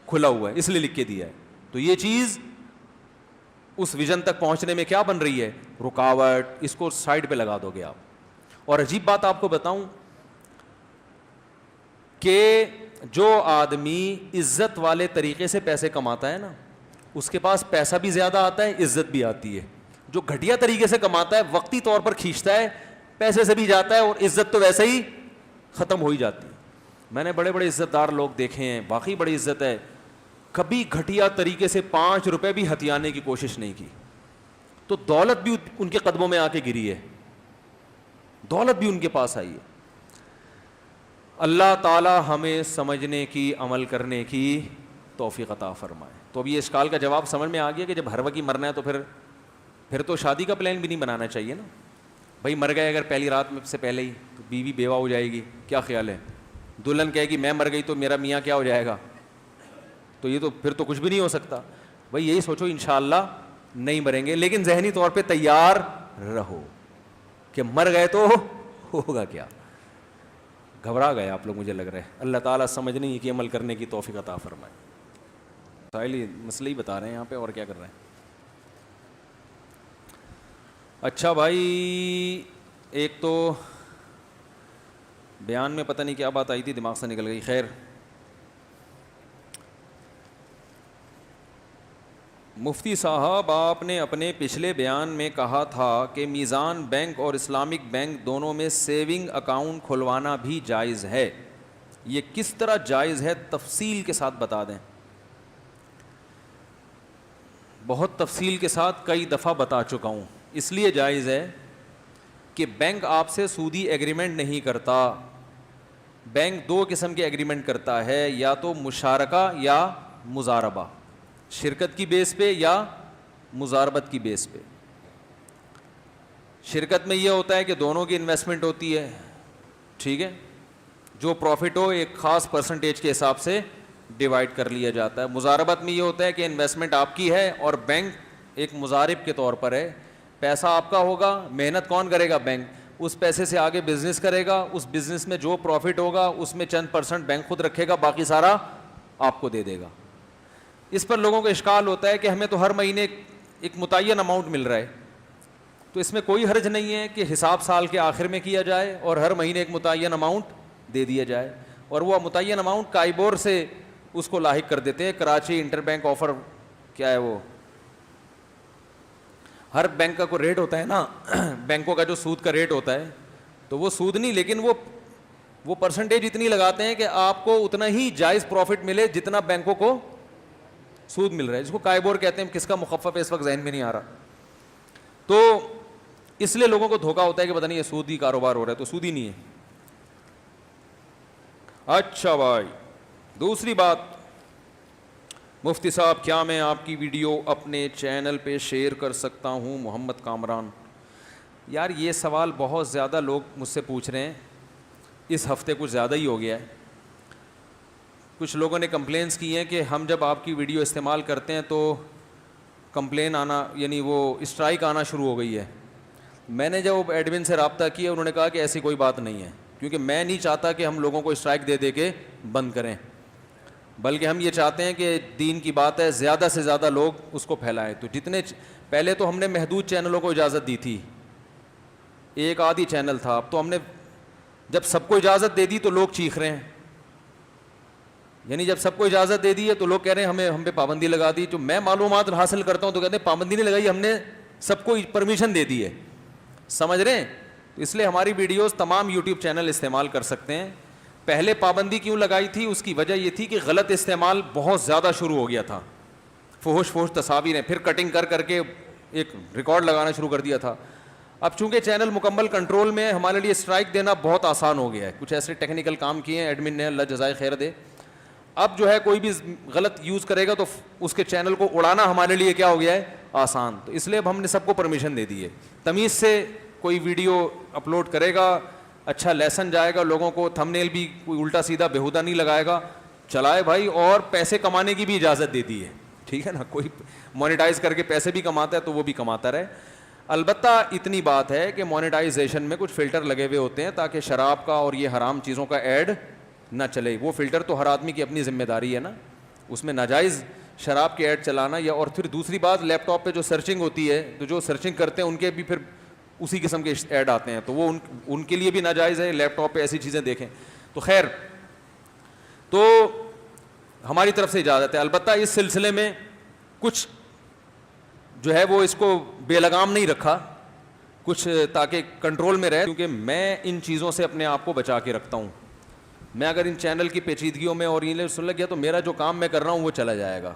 کھلا ہوا ہے اس لیے لکھ کے دیا ہے. تو یہ چیز اس ویژن تک پہنچنے میں کیا بن رہی ہے؟ رکاوٹ. اس کو سائڈ پہ لگا دو گے آپ. اور عجیب بات آپ کو بتاؤں کہ جو آدمی عزت والے طریقے سے پیسے کماتا ہے نا, اس کے پاس پیسہ بھی زیادہ آتا ہے, عزت بھی آتی ہے. جو گھٹیا طریقے سے کماتا ہے, وقتی طور پر کھینچتا ہے, پیسے سے بھی جاتا ہے اور عزت تو ویسے ہی ختم ہو ہی جاتی ہے. میں نے بڑے بڑے عزت دار لوگ دیکھے ہیں, واقعی بڑی عزت ہے, کبھی گھٹیا طریقے سے 5 روپے بھی ہتھیانے کی کوشش نہیں کی, تو دولت بھی ان کے قدموں میں آ کے گری ہے, دولت بھی ان کے پاس آئی ہے. اللہ تعالی ہمیں سمجھنے کی, عمل کرنے کی توفیق عطا فرمائے. تو اب یہ اشکال کا جواب سمجھ میں آ گیا کہ جب ہر وقت ہی مرنا ہے تو پھر تو شادی کا پلان بھی نہیں بنانا چاہیے نا. بھائی مر گئے اگر پہلی رات میں سے پہلے ہی تو بیوی بیوہ ہو جائے گی, کیا خیال ہے؟ دلہن کہے گی میں مر گئی تو میرا میاں کیا ہو جائے گا؟ تو یہ تو پھر تو کچھ بھی نہیں ہو سکتا. بھائی یہی سوچو انشاءاللہ نہیں مریں گے, لیکن ذہنی طور پہ تیار رہو کہ مر گئے تو ہوگا کیا. گھبرا گئے آپ لوگ مجھے لگ رہا ہے. اللہ تعالیٰ سمجھنے کی عمل کرنے کی توفیق عطا فرمائے. سائل مسئلہ ہی بتا رہے ہیں یہاں پہ, اور کیا کر رہے ہیں. اچھا بھائی, ایک تو بیان میں پتہ نہیں کیا بات آئی تھی, دماغ سے نکل گئی. خیر, مفتی صاحب آپ نے اپنے پچھلے بیان میں کہا تھا کہ میزان بینک اور اسلامک بینک دونوں میں سیونگ اکاؤنٹ کھلوانا بھی جائز ہے, یہ کس طرح جائز ہے تفصیل کے ساتھ بتا دیں. بہت تفصیل کے ساتھ کئی دفعہ بتا چکا ہوں. اس لیے جائز ہے کہ بینک آپ سے سودی ایگریمنٹ نہیں کرتا. بینک 2 قسم کے ایگریمنٹ کرتا ہے, یا تو مشارکہ یا مضاربہ, شرکت کی بیس پہ یا مضاربت کی بیس پہ. شرکت میں یہ ہوتا ہے کہ دونوں کی انویسٹمنٹ ہوتی ہے, ٹھیک ہے, جو پروفٹ ہو ایک خاص پرسنٹیج کے حساب سے ڈیوائڈ کر لیا جاتا ہے. مضاربت میں یہ ہوتا ہے کہ انویسٹمنٹ آپ کی ہے اور بینک ایک مضارب کے طور پر ہے. پیسہ آپ کا ہوگا, محنت کون کرے گا؟ بینک. اس پیسے سے آگے بزنس کرے گا, اس بزنس میں جو پروفٹ ہوگا اس میں چند % بینک خود رکھے گا, باقی سارا آپ کو دے دے گا. اس پر لوگوں کو اشکال ہوتا ہے کہ ہمیں تو ہر مہینے ایک متعین اماؤنٹ مل رہا ہے, تو اس میں کوئی حرج نہیں ہے کہ حساب سال کے آخر میں کیا جائے اور ہر مہینے ایک متعین اماؤنٹ دے دیا جائے, اور وہ متعین اماؤنٹ کائبور سے اس کو لاحق کر دیتے ہیں. کراچی انٹر بینک آفر کیا ہے, وہ ہر بینک کا کوئی ریٹ ہوتا ہے نا, بینکوں کا جو سود کا ریٹ ہوتا ہے, تو وہ سود نہیں, لیکن وہ پرسنٹیج اتنی لگاتے ہیں کہ آپ کو اتنا ہی جائز پروفٹ ملے جتنا بینکوں کو سود مل رہا ہے, جس کو کائبور کہتے ہیں. کس کا مخفف ہے اس وقت ذہن میں نہیں آ رہا. تو اس لیے لوگوں کو دھوکا ہوتا ہے کہ پتہ نہیں یہ سودی کاروبار ہو رہا ہے, تو سود ہی نہیں ہے. اچھا بھائی, دوسری بات, مفتی صاحب کیا میں آپ کی ویڈیو اپنے چینل پہ شیئر کر سکتا ہوں؟ محمد کامران. یار یہ سوال بہت زیادہ لوگ مجھ سے پوچھ رہے ہیں, اس ہفتے کچھ زیادہ ہی ہو گیا ہے. کچھ لوگوں نے کمپلینس کی ہیں کہ ہم جب آپ کی ویڈیو استعمال کرتے ہیں تو کمپلین آنا, یعنی وہ اسٹرائک آنا شروع ہو گئی ہے. میں نے جب ایڈمن سے رابطہ کیا, انہوں نے کہا کہ ایسی کوئی بات نہیں ہے, کیونکہ میں نہیں چاہتا کہ ہم لوگوں کو اسٹرائک دے دے کے بند کریں, بلکہ ہم یہ چاہتے ہیں کہ دین کی بات ہے, زیادہ سے زیادہ لوگ اس کو پھیلائیں. تو جتنے پہلے تو ہم نے محدود چینلوں کو اجازت دی تھی, ایک آدھی چینل تھا, اب تو ہم نے جب سب کو اجازت دے دی تو لوگ چیخ رہے ہیں. یعنی جب سب کو اجازت دے دی ہے تو لوگ کہہ رہے ہیں ہم پہ پابندی لگا دی. جو میں معلومات حاصل کرتا ہوں تو کہتے ہیں پابندی نہیں لگائی, ہم نے سب کو پرمیشن دے دی ہے. سمجھ رہے ہیں؟ تو اس لیے ہماری ویڈیوز تمام یوٹیوب چینل استعمال کر سکتے ہیں. پہلے پابندی کیوں لگائی تھی؟ اس کی وجہ یہ تھی کہ غلط استعمال بہت زیادہ شروع ہو گیا تھا, فحش تصاویر ہیں, پھر کٹنگ کر کے ایک ریکارڈ لگانا شروع کر دیا تھا. اب چونکہ چینل مکمل کنٹرول میں ہے, ہمارے لیے اسٹرائک دینا بہت آسان ہو گیا ہے. کچھ ایسے ٹیکنیکل کام کیے ہیں ایڈمن نے, اللہ جزائے خیر دے. اب جو ہے کوئی بھی غلط یوز کرے گا تو اس کے چینل کو اڑانا ہمارے لیے کیا ہو گیا ہے, آسان. تو اس لیے اب ہم نے سب کو پرمیشن دے دی ہے. تمیز سے کوئی ویڈیو اپلوڈ کرے گا, اچھا لیسن جائے گا لوگوں کو, تھم نیل بھی کوئی الٹا سیدھا بیہودہ نہیں لگائے گا, چلائے بھائی. اور پیسے کمانے کی بھی اجازت دے دی ہے, ٹھیک ہے نا. کوئی مونیٹائز کر کے پیسے بھی کماتا ہے تو وہ بھی کماتا رہے. البتہ اتنی بات ہے کہ مونیٹائزیشن میں کچھ فلٹر لگے ہوئے ہوتے ہیں تاکہ شراب کا اور یہ حرام چیزوں کا ایڈ نہ چلے. وہ فلٹر تو ہر آدمی کی اپنی ذمہ داری ہے نا, اس میں ناجائز شراب کے ایڈ چلانا. یا اور پھر دوسری بات, لیپ ٹاپ پہ جو سرچنگ ہوتی ہے تو جو سرچنگ کرتے ہیں ان کے بھی پھر اسی قسم کے ایڈ آتے ہیں, تو وہ ان کے لیے بھی ناجائز ہے لیپ ٹاپ پہ ایسی چیزیں دیکھیں. تو خیر, تو ہماری طرف سے اجازت ہے. البتہ اس سلسلے میں کچھ جو ہے وہ اس کو بے لگام نہیں رکھا, کچھ تاکہ کنٹرول میں رہے, کیونکہ میں ان چیزوں سے اپنے آپ کو بچا کے رکھتا ہوں. میں اگر ان چینل کی پیچیدگیوں میں اور یہ سن لگ گیا تو میرا جو کام میں کر رہا ہوں وہ چلا جائے گا.